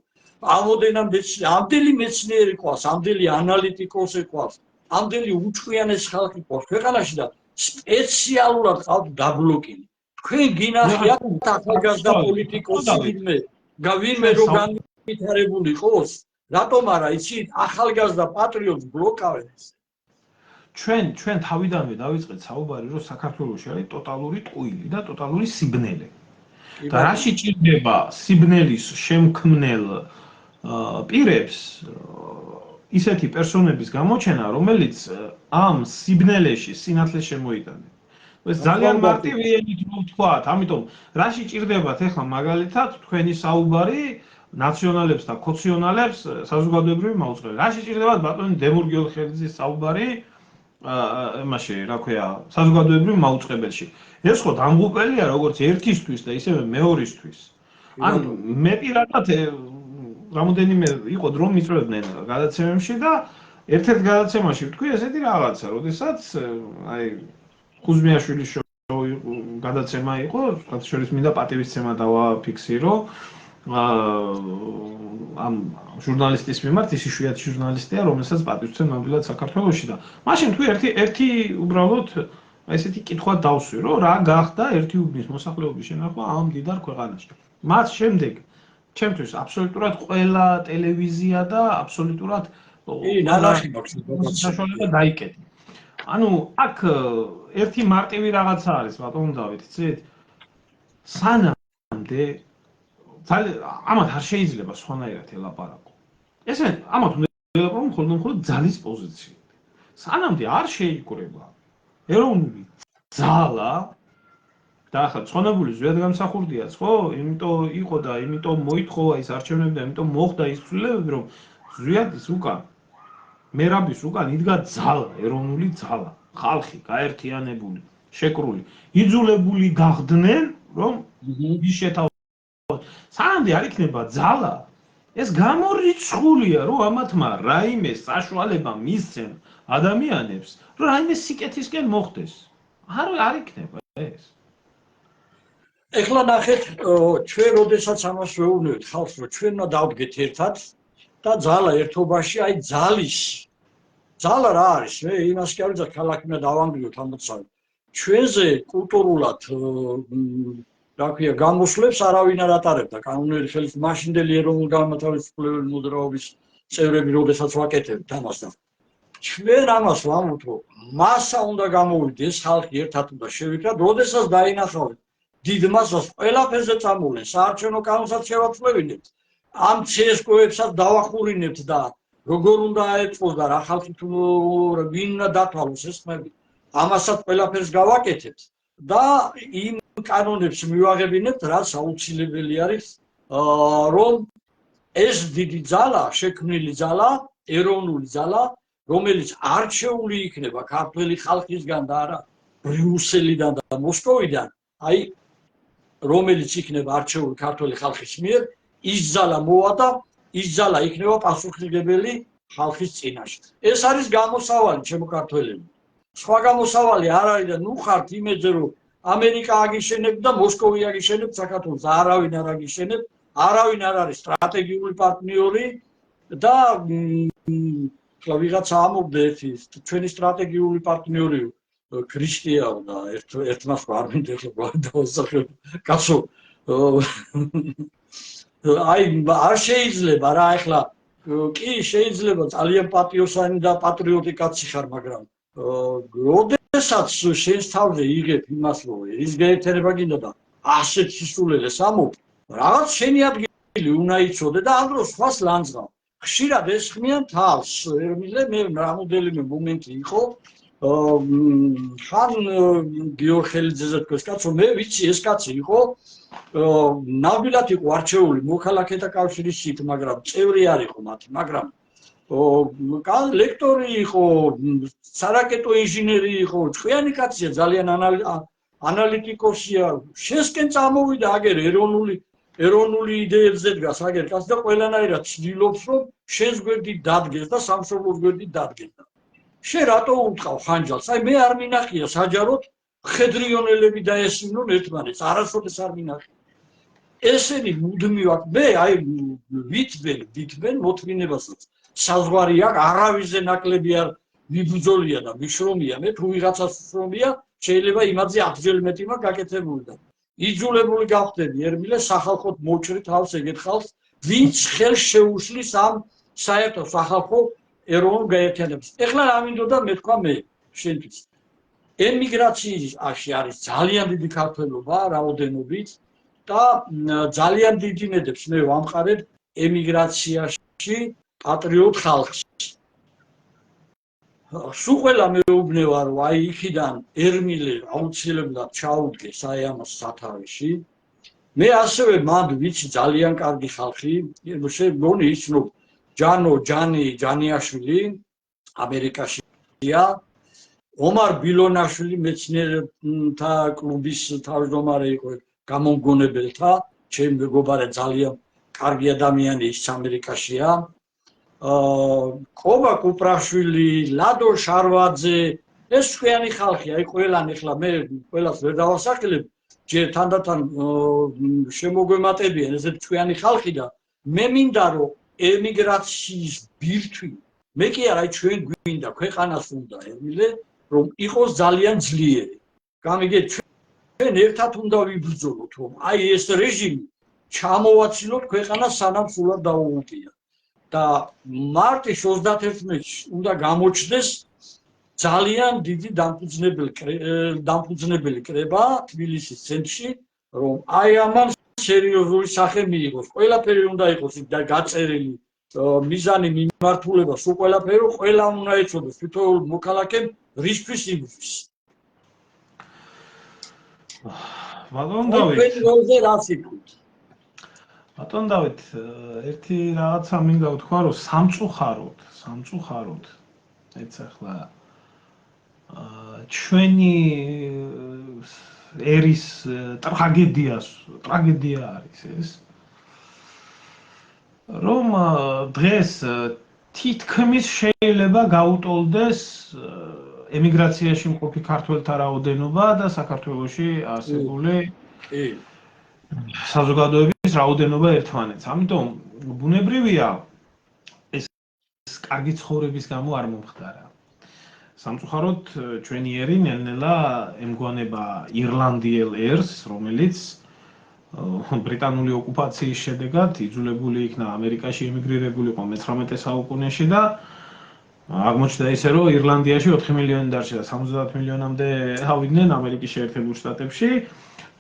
ამდელი მეცნიერი ყავს ამდელი ანალიტიკოსი ყავს ამდელი უჭკვიანეს ხალხი ყავს ქვეყანაში და სპეციალურად ყავთ დაბლოკილი თქვენ გინახიათ ახალგაზრდა პოლიტიკოსი ვინმე რო განვითარებული ყოს რატომ არა იცით ახალგაზრდა პატრიოტს ბლოკავენ ჩვენ თავიდანვე დავიწყეთ საუბარი რომ საქართველოში არის ტოტალური ტყუილი და ტოტალური სიბნელე და რაში ჭირდება სიბნელის შემქმნელ პირებს ისეთი პერსონების გამოჩენა რომელიც ამ სიბნელეში სინათლეს შემოიტანენ ეს ძალიან მარტივი ენით რო ვთქვათ ამიტომ რაში ჭირდებათ ახლა მაგალითად თქვენი საუბარი ნაციონალებს და ქოციონალებს საზოგადოებრივი მაუწყებელი რაში ჭირდებათ ბატონი დემურ გიორგიელიძის საუბარი იმაში რა ქვია საზოგადოებრივ მაუწყებელში ეს ხო დამღუპელია როგორც ერთისთვის და ისევე მეორისთვის ან მე პირადად რამოდენიმე იყო დრო მიწვევდნენ გადაცემებში და ერთ-ერთ გადაცემაში ვთქვი ესეთი რაღაცა როდესაც აი ხუზმიაშვილის გადაცემა იყო რაც შორის მინდა პატივისცემა დავაფიქსირო ამ ჟურნალისტის მიმართ ის იშვიათი ჟურნალისტია რომელსაც პატივისცემ ნამდვილად საქართველოში და მაშინ თქვი ერთი უბრალოდ ესეთი კითხვა დავსვი რომ რა გახდა ერთი უბნის მოსახლეობის შენახვა ამ დიდარ ქვეყანაში მათ შემდეგ ჩემთვის აბსოლუტურად ყველა ტელევიზია და აბსოლუტურად ნანახი მაქვს საშუალება დაიკეტი. ანუ აქ ერთი მარტივი რაღაცა არის, ბატონო დავით, იცით? სანამდე ამათ არ შეიძლება სხვანაირად ელაპარაკო. ესე ამათ უნდა ელაპარაკო მხოლოდ ძალის პოზიციით. სანამდე არ შეიკრება ეროვნული ძალა და ახლა ცხონებული ზვიად გამსახურდიაც, ხო? იმიტომ იყო და იმიტომ მოითხოვა ის არჩევნები და იმიტომ მოხდა ის ცვლილებები, რომ ზვიადის უკან მერაბის უკან იდგა ძალა, ეროვნული ძალა, ხალხი გაერთიანებული, შეკრული, იძულებული გახდნენ, რომ ის შეთავაზოს. სანამდე არ იქნება ძალა, ეს გამორიცხულია, რომ ამათმა რაიმე საშუალება მისცენ ადამიანებს, რომ რაიმე სიკეთისკენ მოხდეს. არ იქნება ეს. ეხლა ნახეთ, ჩვენ როდესაც ამას ვეუბნებით ხალხს, რომ ჩვენ უნდა დავდგეთ ერთად და ძალა ერთობაში, აი ძალა რა არის? იმას კი არ ვიცი, ქალაქი უნდა დავანგრიოთ ამოცავ. ჩვენზე კულტურულად რა ქვია, გამოსვლებს არავინ არ ატარებდა. კანონიერი ხელის მაშინდელი ეროვნულ-განმათავისუფლებელი მოძრაობის წევრები, როდესაც ვაკეთებთ ამას და ჩვენ ამას ვამბობთ, რომ მასა უნდა გამოვიდეს, ხალხი ერთად უნდა შევიქრათ, როდესაც დაინახავთ დიდ მასას ყველაფერზე წამოვლენ, საარჩევნო კანონსაც შევაცვლებინებთ, ამ CSGO-ებსაც დავახურინებთ და როგორ უნდა აეწყოს და რა ხალხი თუ ვინ უნდა დათვალოს ეს ხმები. ამასაც ყველაფერს გავაკეთებთ და იმ კანონებს მივაღებინებთ, რაც აუცილებელი არის, რომ ეს დიდი ძალა, შექმნილი ძალა, ეროვნული ძალა, რომელიც არჩეული იქნება ქართველი ხალხისგან და არა ბრიუსელიდან და მოსკოვიდან, აი რომელიც იქნება არჩეული ქართველი ხალხის მიერ, ის ძალა მოვა და ის ძალა იქნება პასუხისმგებელი ხალხის წინაშე. ეს არის გამოსავალი ჩემო ქართველებო. სხვა გამოსავალი არ არის და ნუ ხართ იმედზე, რომ ამერიკა აგიშენებთ და მოსკოვი აგიშენებთ საქართველოს. არავინ არ აგიშენებთ, არავინ არ არის სტრატეგიული პარტნიორი და ვიღაცა ამბობდა ერთი ჩვენი სტრატეგიული პარტნიორი ქრისტიაო და ერთმას არ მინდა დავასახელო. კაცო, აი არ შეიძლება რა ეხლა კი შეიძლება ძალიან პატიოსანი და პატრიოტი კაცი ხარ, მაგრამ როდესაც შენს თავზე იღებ იმას, რომ ის გაერთიანება გინდა და ასეთ სისულელეს ამობ, რაღაც შენი ადგილი უნდა იცოდე და ამ დროს სხვას ლანძღავ. ხშირად ესხმიან თავს, მე რამოდენიმე მომენტი იყო, ხან გიორგ ხელიძეზე თქვეს კაცო, მე ვიცი ეს კაცი იყო, ნამდვილად იყო არჩეული მოქალაქეთა კავშირის სიტ, მაგრამ წევრი არ იყო მათი, მაგრამ ლექტორი იყო, სარაკეტო ინჟინერი იყო, ჭკვიანი კაცია, ძალიან ანალიტიკოსია, შენსკენ წამოვიდა აგერ ეროვნული იდეებზე დგას აგერ კაცი და ყველანაირად ცდილობს, რომ შენს გვერდით დადგეს და სამშობლოს გვერდით დადგეს. შენ რატო უტყავ ხანჯალს? აი მე არ მინახია საჯაროდ ხედრიონელები დაესმინონ ერთმანეთს, არასოდეს არ მინახია. ესენი მუდმივად მე აი ვითბენ მოთმინებასაც. საზღვარი აქ არავისზე ნაკლები არ მიბრძოლია და მიშრომია, მე თუ ვიღაცას ვშრომია, შეიძლება იმაზე 10-ჯერ მეტი მაქვს გაკეთებული და იძულებული გავხდები ერმილე სახალხოდ მოჭრი თავს ეგეთ ხალხს, ვინც ხელს შეუშლის ამ საერთო სახალხო ეროვნულ გაერთიანებას. ეხლა რა მინდოდა მეთქვა მე შენთვის. ემიგრაციაში არის ძალიან დიდი ქართველობა რაოდენობით და ძალიან დიდი ნედებს მე ვამყარებ ემიგრაციაში პატრიოტ ხალხს. სულ ყველა მეუბნება, რომ აი იქიდან ერმილე აუცილებლად ჩაუდგეს აი ამას სათავეში. მე ასევე მანდ ვიცი ძალიან კარგი ხალხი, მგონი იცნობ ჯანიაშვილი ამერიკაშია, ომარ ბილონაშვილი მეცნიერთა კლუბის თავმჯდომარე იყო, გამომგონებელთა, ჩემი მეგობარი ძალიან კარგი ადამიანი ის ამერიკაშია. კობა კუპრაშვილი, ლადო შარვაძე, ეს ჭკვიანი ხალხია, აი ყველანი ახლა მე ყველას ვერ დავასახელებ, ჯერ თანდათან შემოგვემატებიან ესეთ ჭკვიანი ხალხი და მე მინდა რომ ემიგრაციის ბირთვი, მე კი არა, აი ჩვენ გვინდა, ქვეყანას უნდა ერმილე, რომ იყოს ძალიან ძლიერი. გამიგეთ, ჩვენ ერთად უნდა ვიბრძოლოთ, რომ აი ეს რეჟიმი ჩამოვაცილოთ ქვეყანა სანამ სულად დაუუყია. და მარტის 31-ში უნდა გამოჩნდეს ძალიან დიდი დამფუძნებელი კრება თბილისის ცენტრში, რომ აი ამან სერიოზული სახე მიიღოს. ყველაფერი უნდა იყოს და გაწერილი მიზანი მიმართულება, სულ ყველაფერი, ყველა უნდა ეცოდეს თითოეულ მოქალაქემ რისთვის იმისთვის. ბატონ დავით, ბატონ დავით, ერთი რაღაცა მინდა ვთქვა, რომ სამწუხაროდ, ეც ახლა ჩვენი ერის ტრაგედია არის ეს, რომ დღეს თითქმის შეიძლება გაუტოლდეს ემიგრაციაში მყოფი ქართველთა რაოდენობა და საქართველოში არსებული საზოგადოების რაოდენობა ერთმანეთს. ამიტომ ბუნებრივია ეს კარგი ცხოვრების გამო არ მომხდარა. სამწუხაროდ ჩვენი ერი ნელ-ნელა ემგვანება ირლანდიელ ერს, რომელიც ბრიტანული ოკუპაციის შედეგად იძულებული იქნა ამერიკაში ემიგრირებული იყო მე-19 საუკუნეში და აღმოჩნდა ისე, რომ ირლანდიაში 4 მილიონი დარჩა, 70 მილიონამდე ავიდნენ ამერიკის შეერთებულ შტატებში.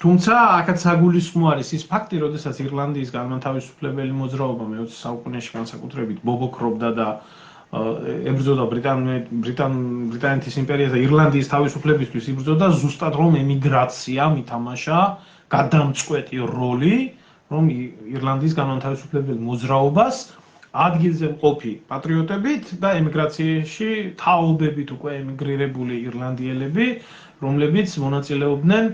თუმცა აქაც საგულისხმო არის ის ფაქტი, როდესაც ირლანდიის განმათავისუფლებელი მოძრაობა მე-20 საუკუნეში განსაკუთრებით ბობოქრობდა და ებრძოდა ბრიტანეთის იმპერიას და ირლანდიის თავისუფლებისთვის იბრძოდა, ზუსტად რომ ემიგრაციამ ითამაშა გადამწყვეტი როლი, რომ ირლანდიის განმათავისუფლებელი მოძრაობას ადგილზე მყოფი პატრიოტებით და ემიგრაციაში თაობებით უკვე ემიგრირებული ირლანდიელები, რომლებიც მონაწილეობდნენ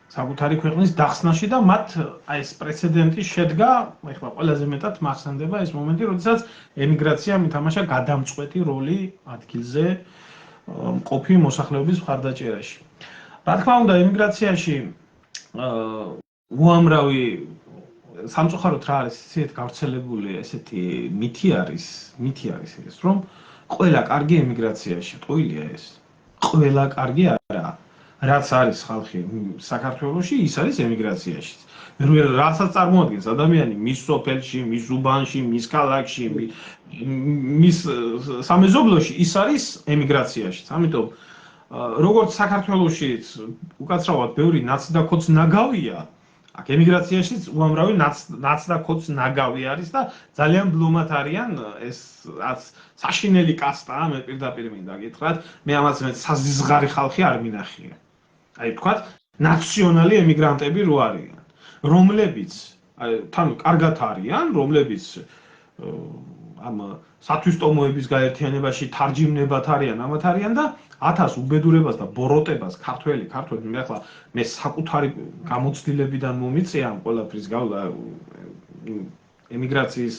საკუთარი ქვეყნის დახსნაში და მათ აი ეს პრეცედენტი შედგა, ეხლა ყველაზე მეტად მახსენდება ეს მომენტი, როდესაც ემიგრაციამ ითამაშა გადამწყვეტი როლი ადგილზე მყოფი მოსახლეობის მხარდაჭერაში. რა თქმა უნდა, ემიგრაციაში უამრავი სამწუხაროდ რა არის ისეთ გავრცელებული ესეთი მითი არის ეს, რომ ყველა კარგი ემიგრაციაში, ტყუილია ეს. ყველა კარგი არა. რაც არის ხალხი საქართველოში, ის არის ემიგრაციაში. მე რასაც წარმოადგენს ადამიანი მის სოფელში, მის უბანში, მის ქალაქში, მის სამეზობლოში, ის არის ემიგრაციაში. ამიტომ როგორც საქართველოში უკაცრავად ბევრი ნაც და ქოც ნაგავია, აქ ემიგრაციაშიც უამრავი ნაც და ქოც ნაგავი არის და ძალიან ბლომად არიან ეს საშინელი კასტაა, მე პირდაპირ მინდა გითხრათ, მე ამას საზიზღარი ხალხი არ მინახია. აი ვთქვათ, ნაციონალი ემიგრანტები რო არიან, რომლებიც თან კარგად არიან, რომლებიც ამ სათვისტომოების გაერთიანებაში თარჯიმნებად არიან, ამათ არიან და 1000 უბედურებას და ბოროტებას ქართველი მე ახლა მე საკუთარი გამოცდილებიდან მომიწია ამ ყველაფრის გავლა ემიგრაციის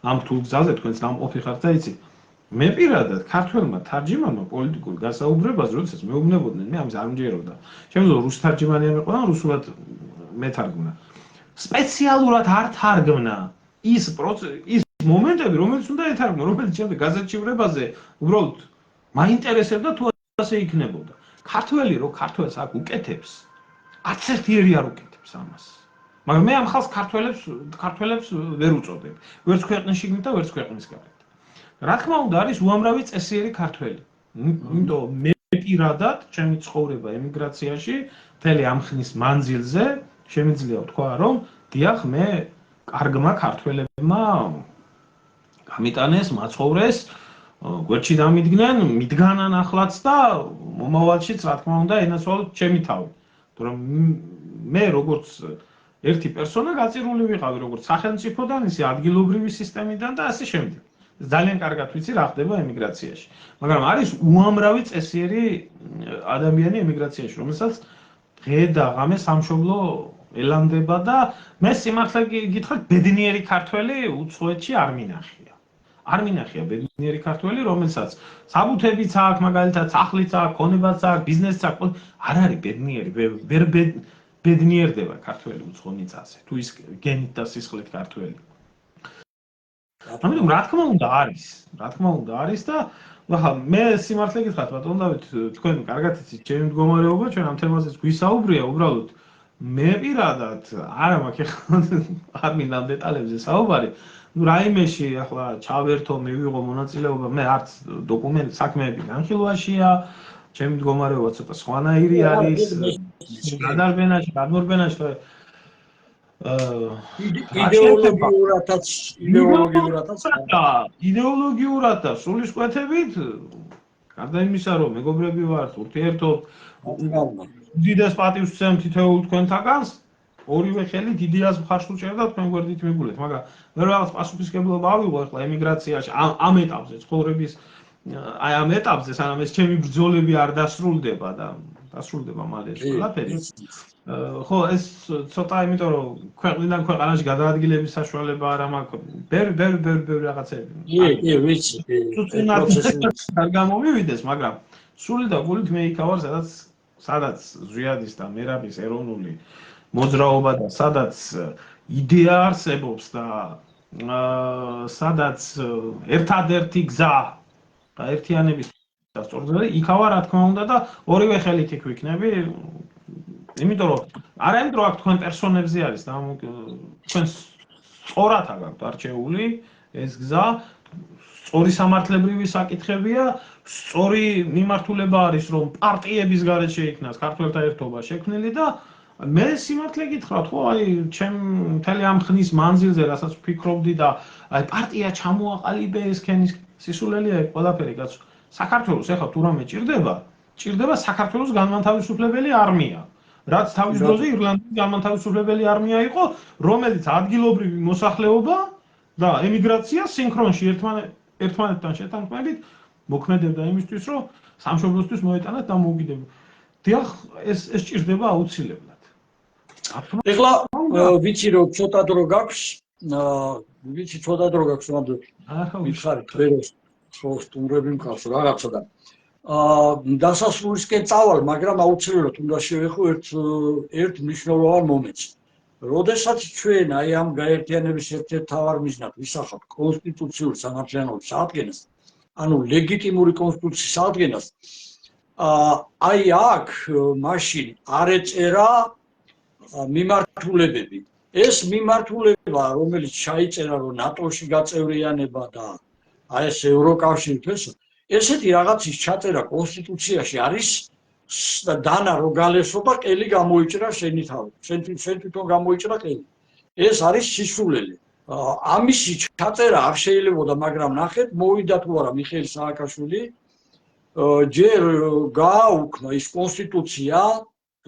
ამ რთულ გზაზე თქვენს დამყოფი ხართ და იცით მე პირადად ქართველმა თარჯიმანმა პოლიტიკურ გასაუბრებას როდესაც მეუბნებოდნენ მე ამის არ მჯეროდა შემიძლია რუს თარჯიმანი ამეყვა რუსულად მეთარგმნა სპეციალურად არ თარგმნა ის მომენტები რომელიც უნდა ეთარგმნო რომელიც შემდეგ გაზეთშივრებაზე უბრალოდ მაინტერესებდა თუ ასე იქნებოდა ქართველი რო ქართველს აქ უკეთებს არც ერთი ერი არ უკეთებს ამას მაგრამ მე ამ ხალხს ქართველებს ვერ უწოდებ ვერც ქვეყნის შიგნით და ვერც ქვეყნის გარეთ რა თქმა უნდა არის უამრავი წესიერი ქართველი იმიტომ მე პირადად ჩემი ცხოვრება ემიგრაციაში მთელი ამ ხნის მანძილზე შემიძლია ვთქვა რომ დიახ მე კარგმა ქართველებმა გამიტანეს მაცხოვრეს გვერდში დამიდგნენ მიდგანან ახლაც და მომავალშიც რა თქმა უნდა ენაცვალოთ ჩემი თავი თუმცა მე როგორც ერთი პერსონა გაწირული ვიყავი როგორც სახელმწიფოდან ისე ადგილობრივი სისტემიდან და ასე შემდეგ ძალიან კარგად ვიცი რა ხდება ემიგრაციაში მაგრამ არის უამრავი წესიერი ადამიანი ემიგრაციაში რომელსაც დღე და ღამე სამშობლო ელანდება და მე სიმართლე გითხრათ ბედნიერი ქართველი უცხოეთში არ მინახია ბედნიერი ქართველი რომელსაც საბუთებიც აქვს მაგალითად სახლიც აქვს ქონებაც აქვს ბიზნესიც აქვს არ არის ბედნიერი ვერ ბედნიერდება ქართველი უცხო მიწაზე თუ ის გენით და სისხლით ქართველი ამიტომ რა თქმა უნდა არის და ახლა მე სიმართლე გითხრათ ბატონ დავით თქვენ კარგად იცით ჩემი მდგომარეობა ჩვენ ამ თემაზეც გვისაუბრია უბრალოდ მე პირადად არა მაქვს არ მინდა დეტალებზე საუბარი. ნუ რაიმეში ახლა ჩავერთო, მივიღო მონაწილეობა, მე არც დოკუმენტ საქმეები განხილვაშია, ჩემი მდგომარეობა ცოტა სხვანაირი არის. გადარბენაში, გადმორბენაში იდეოლოგიურად და სულისკვეთებით გარდა იმისა, რომ მეგობრები ვართ, ურთიერთობთ, დიდას პატივს ვცემ თითოეულ თქვენთაგანს, ორივე ხელით იდეას მხარს უჭერდა თქვენ გვერდით მიგულეთ, მაგრამ მე რაღაც პასუხისმგებლობა ავიღო ახლა ემიგრაციაში ამ ეტაპზე, ცხოვრების აი ამ ეტაპზე, სანამ ეს ჩემი ბრძოლები არ დასრულდება და დასრულდება მალე ეს ყველაფერი. ხო, ეს ცოტა იმიტომ რომ ქვეყნიდან ქვეყანაში გადაადგილების საშუალება არ მაქვს. ბევრი რაღაცები. კი, ვიცი. არ გამომივიდეს, მაგრამ სული და გულით მე იქ ვარ, სადაც ზვიადის და მერაბის ეროვნული მოძრაობა და სადაც იდეა არსებობს და სადაც ერთადერთი გზა და ერთიანების სწორდება, იქავა რა თქმა უნდა და ორივე ხელით იქ ვიქნები. იმიტომ რომ არა იმიტომ რომ აქ თქვენ პერსონებზე არის და თქვენ სწორად გაქვთ არჩეული ეს გზა, სწორი სამართლებრივი საკითხებია, სწორი მიმართულება არის რომ პარტიების გარეთ შეიქმნას ქართველთა ერთობა შექმნილი და მე სიმართლე გითხრათ, ხო, აი ჩემ მთელი ამ ხნის მანძილზე, რასაც ვფიქრობდი და აი პარტია ჩამოაყალიბე ეს ქენის სისულელია ყველაფერი კაცო. საქართველოს ეხლა თუ რამე ჭირდება საქართველოს განმათავისუფლებელი არმია. რაც თავის დროზე ირლანდიის განმათავისუფლებელი არმია იყო, რომელიც ადგილობრივი მოსახლეობა და ემიგრაცია სინქრონში ერთმანეთთან შეთანხმებით მოქმედებდა იმისთვის, რომ სამშობლოსთვის მოეტანათ და მოუგიდებო. დიახ, ეს ჭირდება აუცილებლად. ეხლა ვიცი რომ ცოტა დრო გაქვს, მაგრამ მითხარით ვეროს ხო სტუმრები მქარს რაღაცა და დასასრულისკენ წავალ, მაგრამ აუცილებლად უნდა შევეხო ერთ მნიშვნელოვან მომენტს. როდესაც ჩვენ აი ამ გაერთიანების ერთ-ერთ მთავარ მიზნად ვისახავთ კონსტიტუციური სამართლიანობის აღდგენას, ანუ ლეგიტიმური კონსტიტუციის აღდგენას, აი აქ მაშინ არ ეწერა მიმართულებები. ეს მიმართულება, რომელიც ჩაიწერა, რომ ნატოში გაწევრიანება და აი ეს ევროკავშირის ესეთი რაღაცის ჩაწერა კონსტიტუციაში არის დანა რო გალესობა, ყელი გამოიჭრა შენი თავი. შენ თვითონ გამოიჭრა ყელი. ეს არის სისულელე. ამისი ჩაწერა არ შეიძლებოდა, მაგრამ ნახეთ, მოვიდა თუ არა მიხეილ სააკაშვილი, ჯერ გააუქმა ის კონსტიტუცია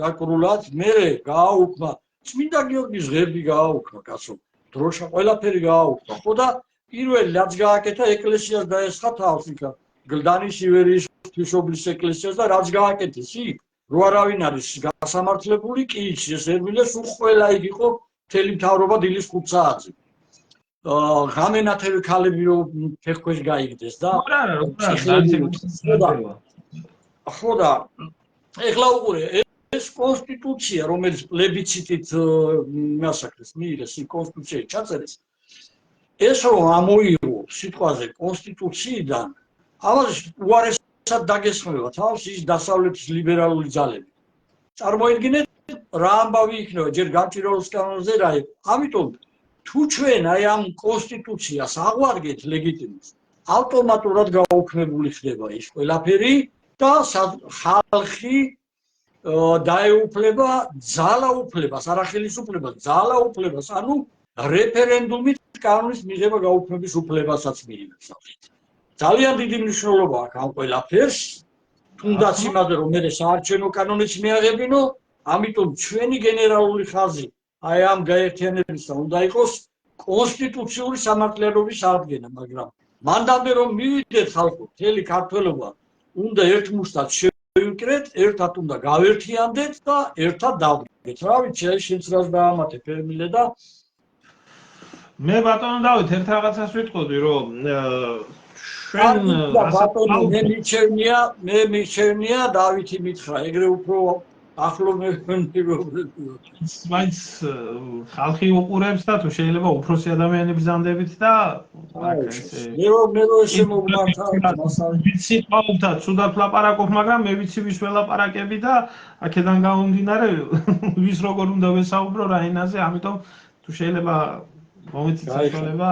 გაკრულად, მერე გააუქმა წმინდა გიორგის ღერდი გააუქმა, კაცო. დროშა ყველაფერი გააუქმა. ხო და პირველი რაც გააკეთა ეკლესიას დაესხა თავს იქა. გლდანის ივერიის ღვთისმშობლის ეკლესიას და რაც გააკეთეს იქ, რო არავინ არის გასამართლებული, კი იცი ეს ერმილეს უყველა იქ იყო მთელი მთავრობა დილის 5 საათზე. ღამენათევი ქალები რო ფეხქვეშ გაიგდეს და ხო და ეხლა უყურე ეს კონსტიტუცია, რომელიც პლებიციტით მასაკრეს, მიიღეს ის კონსტიტუცია ჩაწერეს. ეს რომ ამოიღო სიტყვაზე კონსტიტუციიდან ამაზე უარესად დაგესხმება თავს ის დასავლეთის ლიბერალური ძალები. წარმოიდგინეთ რა ამბავი იქნება ჯერ გამჭირვალოს კანონზე რა იყო. ამიტომ თუ ჩვენ აი ამ კონსტიტუციას აღვარგეთ ლეგიტიმურს, ავტომატურად გაუქმებული ხდება ის ყველაფერი და ხალხი დაეუფლება ძალაუფლებას, არა ხელისუფლებას, ძალაუფლებას, ანუ რეფერენდუმით კანონის მიღება გაუქმების უფლებასაც მიიღებს. ძალიან დიდი მნიშვნელობა აქვს ამ ყველაფერს, თუნდაც იმაზე რომ მე საარჩევნო კანონიც მიაღებინო, ამიტომ ჩვენი გენერალური ხაზი აი ამ გაერთიანებისა უნდა იყოს კონსტიტუციური სამართლიანობის აღდგენა, მაგრამ მანდამდე რომ მივიდეთ ხალხო, მთელი ქართველობა უნდა ერთმუშტად შევიკრეთ, ერთად უნდა გავერთიანდეთ და ერთად დავდგეთ. რა ვიცი, აი შენც რას დაამატებ ერმილე და მე ბატონო დავით ერთ რაღაცას ვიტყოდი რომ მე მიჩერნია დავითი მითხრა, ეგრე უფრო ახლო მეგობრებო. მაინც ხალხი უყურებს და თუ შეიძლება უფროსი ადამიანი ბრძანდებით და აქ ესე მე ესე მოგმართავ მასალე. ვიცი ყოველთა ცუდად ვლაპარაკობ, მაგრამ მე ვიცი ვის ველაპარაკები და აქედან გამომდინარე ვის როგორ უნდა ვესაუბრო რა ენაზე, ამიტომ თუ შეიძლება მომეცით საშუალება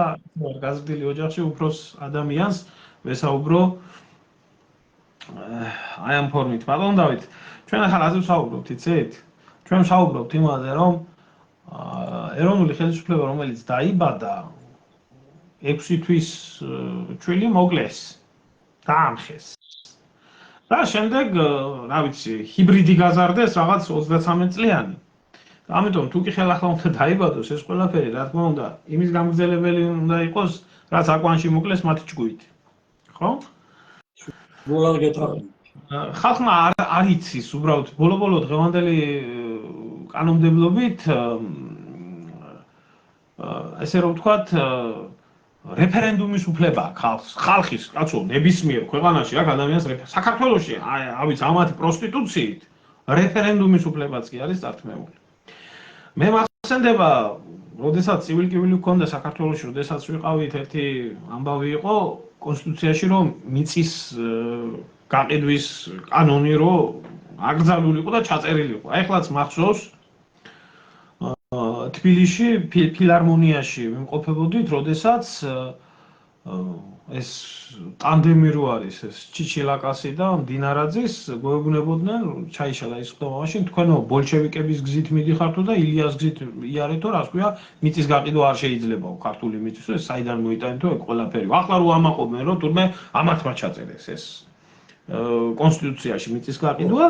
გაზრდილი ოჯახში უფროს ადამიანს ვესაუბრო აი ამ ფორმით. ბატონ დავით, ჩვენ ახლა რაზე ვსაუბრობთ, იცით? ჩვენ ვსაუბრობთ იმაზე, რომ ეროვნული ხელისუფლება, რომელიც დაიბადა 6 თვის ჩვილი მოკლეს, დაამხეს. და შემდეგ, რა ვიცი, ჰიბრიდი გაზარდეს რაღაც 33 წლიანი. ამიტომ თუ კი ხელახლა უნდა დაიბადოს ეს ყველაფერი, რა თქმა უნდა, იმის გამგზელებელი უნდა იყოს, რაც აკვანში მოკლეს მათი ჭკუით. ხო? როლად გეტყვი. ხალხმა არ იცის უბრალოდ ბოლო-ბოლო დღევანდელი კანონმდებლობით ესე რომ ვთქვათ რეფერენდუმის უფლება აქვს ხალხის, კაცო, ნებისმიერ ქვეყანაში აქ ადამიანს საქართველოში, ავიც ამათი პროსტიტუციით რეფერენდუმის უფლებაც კი არის წართმეული. მე მახსენდება, როდესაც ცივილ-კივილი ჰქონდა საქართველოში, როდესაც ვიყავით, ერთი ამბავი იყო კონსტიტუციაში, რომ მიწის გაყიდვის კანონი რო აკრძალული იყო და ჩაწერილი იყო. აი ხლაც მახსოვს თბილისში ფილარმონიაში ვიმყოფებოდით, როდესაც ეს ტანდემი რო არის ეს ჩიჩილაკასი და მდინარაძის გვეუბნებოდნენ, ჩაიშალა ის ხდომა მაშინ თქვენო ბოლშევიკების გზით მიდიხართო და ილიას გზით იარეთო, რას ქვია, მიწის გაყიდვა არ შეიძლებაო ქართული მიწის, ეს საიდან მოიტანეთო ეგ ყველაფერი. ახლა რო ამაყობენ, რომ თურმე ამათმა ჩაწერეს ეს კონსტიტუციაში მიწის გაყიდვა.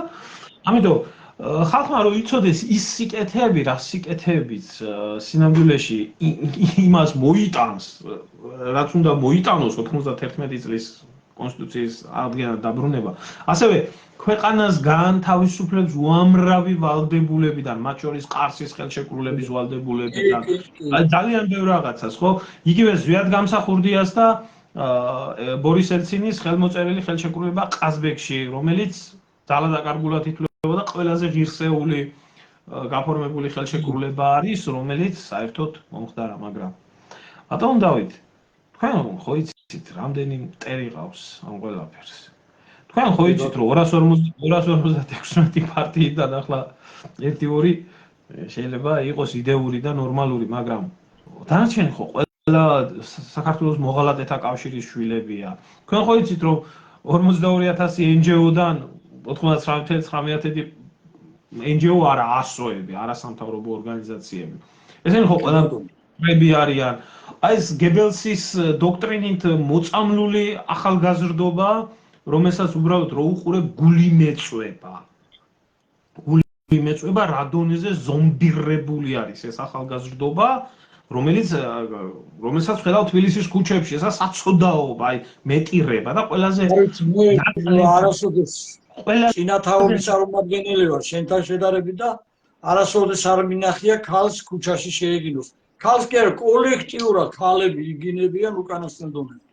ამიტომ ხალხმა რო იცოდეს ის სიკეთეები, რა სიკეთეებიც სინამდვილეში იმას მოიტანს, რაც უნდა მოიტანოს 91 წლის კონსტიტუციის აღდგენა დაბრუნება. ასევე ქვეყანას გაანთავისუფლებს უამრავი ვალდებულებიდან, მათ შორის ყარსის ხელშეკრულების ვალდებულებიდან. ძალიან ბევრ რაღაცას, ხო? იგივე ზვიადგამსახურდიას და ბორის ელცინის ხელმოწერილი ხელშეკრულება ყაზბეგში, რომელიც ძალადაკარგულად ითვლებოდა ყველაზე ღირსეული გაფორმებული ხელშეკრულება არის, რომელიც საერთოდ მომხდარა, მაგრამ ბატონ დავით, თქვენ ხო იცით, რამდენი მტერი ყავს ამ ყველაფერს? თქვენ ხო იცით, რომ 256 პარტიიდან ახლა 1-2 შეიძლება იყოს იდეური და ნორმალური, მაგრამ დანარჩენი ხო ყველა საქართველოს მოღალატეთა კავშირის შვილებია. თქვენ ხო იცით, რომ 42000 NGO-დან 99.9 NGO არა ასოები, არასამთავრობო ორგანიზაციები. ესენი ხო ყველა მტრები არიან. აი ეს გებელსის დოქტრინით მოწამლული ახალგაზრდობა, რომელსაც უბრალოდ რო უყურებ გული მეწვება. გული მეწვება რა დონეზე ზომბირებული არის ეს ახალგაზრდობა, რომელსაც ხედავ თბილისის ქუჩებში, ესა საცოდაობა, აი მეტირება და ყველაზე არასოდეს წინათაობის წარმომადგენელი ვარ შენთან შედარებით და არასოდეს არ მინახია ქალს ქუჩაში შეეგინოს. ქალს კი არა, კოლექტიურად ქალები იგინებიან უკანასკნელ დონეზე.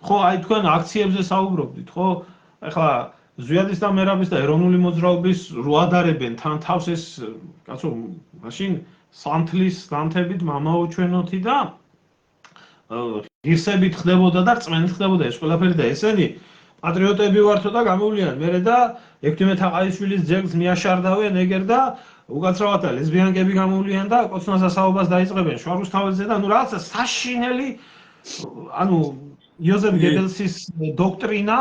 ხო, აი თქვენ აქციებზე საუბრობდით, ხო? ეხლა ზვიადის და მერაბის და ეროვნული მოძრაობის რო ადარებენ თან თავს ეს, კაცო, მაშინ სანთლის განთებით მამაო ჩვენოთი და ღირსებით ხდებოდა და რწმენით ხდებოდა ეს ყველაფერი და ესენი პატრიოტები ვართო და გამოვლიან მერე და ექვთიმე თაყაიშვილის ძეგლს მიაშარდავენ ეგერ და უკაცრავად ლესბიანკები გამოვლიან და კოცნას ასაობას დაიწყებენ შუარუსთაველზე და ნუ რაღაცა საშინელი ანუ იოზეფ გებელსის დოქტრინა,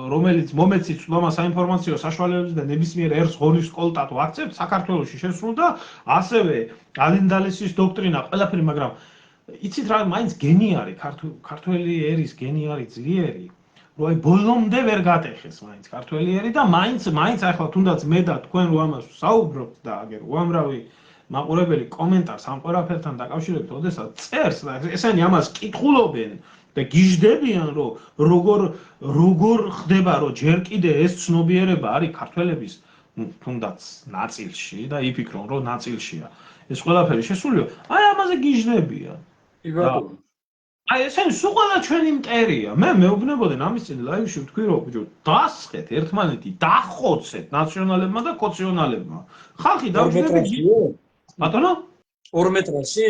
რომელიც მომეცით ცნობა საინფორმაციო საშუალებებს და ნებისმიერ ერთს ღორის სკოლტად ვაქცევთ საქართველოში შესრულდა, ასევე ალინდალესის დოქტრინა, ყველაფერი, მაგრამ იცით რა, მაინც გენი არის, ქართველი ერის გენი არის ძლიერი, რომ აი ბოლომდე ვერ გატეხეს მაინც ქართველი ერი და მაინც ახლა თუნდაც მე და თქვენ რო ამას ვსაუბრობთ და აგერ უამრავი მაყურებელი კომენტარს ამ ყველაფერთან დაკავშირებით, ოდესაც წერს და ესენი ამას კითხულობენ და გიждდებიან, რომ როგორ ხდება, რომ ჯერ კიდე ეს ცნობიერება არის ქართველების თუნდაც ნაწილში და იფიქრონ, რომ ნაწილშია. ეს ყველაფერი შესულია. აი ამაზე გიждდებიან. კი ბატონო. აი ესენი სულ ყველა ჩვენი მტერია. მე მეუბნებოდნენ ამის წინ ლაივში ვთქვი რომ ბიჭო, დასხეთ ერთმანეთი, დახოცეთ ნაციონალებმა და კოციონალებმა. ხალხი დავждები ბატონო 2 მეტრაში?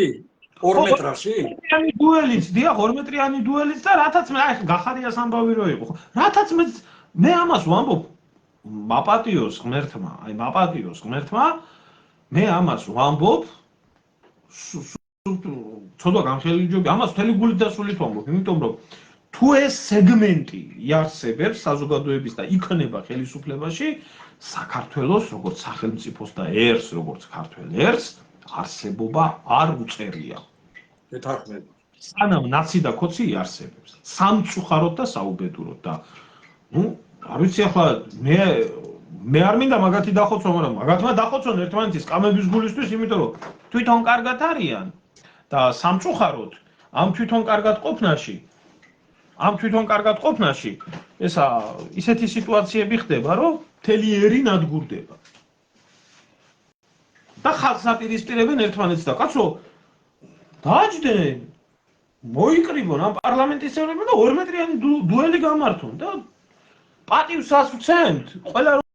2 მეტრაში? მეტრიანი დუელიც, დიახ, 2 მეტრიანი დუელიც და რათაც მე აი გახარიას ამბავი რო იყო. რათაც მე ამას ვამბობ მაპატიოს ღმერთმა, აი მაპატიოს ღმერთმა, მე ამას ვამბობ ცოტა გამხელიჯობი, ამას მთელი გულით და სულით ვამბობ, იმიტომ რომ თუ ეს სეგმენტი იარსებებს საზოგადოების და იქნება ხელისუფლებაში, საქართველოს როგორც სახელმწიფოს და ერს, როგორც ქართველ ერს, არსებობა არ უწერია. გეთანხმება. სანამ ნაცი და კოცი იარსებებს, სამწუხაროდ და საუბედუროდ და არ ვიცი ახლა მე არ მინდა მაგათი დახოცვა, მაგრამ მაგათმა დახოცონ ერთმანეთის კამების გულისთვის, იმიტომ რომ თვითონ კარგად არიან და სამწუხაროდ ამ თვითონ კარგად ყოფნაში ესა ისეთი სიტუაციები ხდება, რომ მთელი ერი ნადგურდება. და ხალხს აპირისპირებენ ერთმანეთს და კაცო დააჯდნენ მოიკრიბონ ამ პარლამენტის წევრები და 2 მეტრიანი დუელი გამართონ და პატივს ასვცემთ ყველა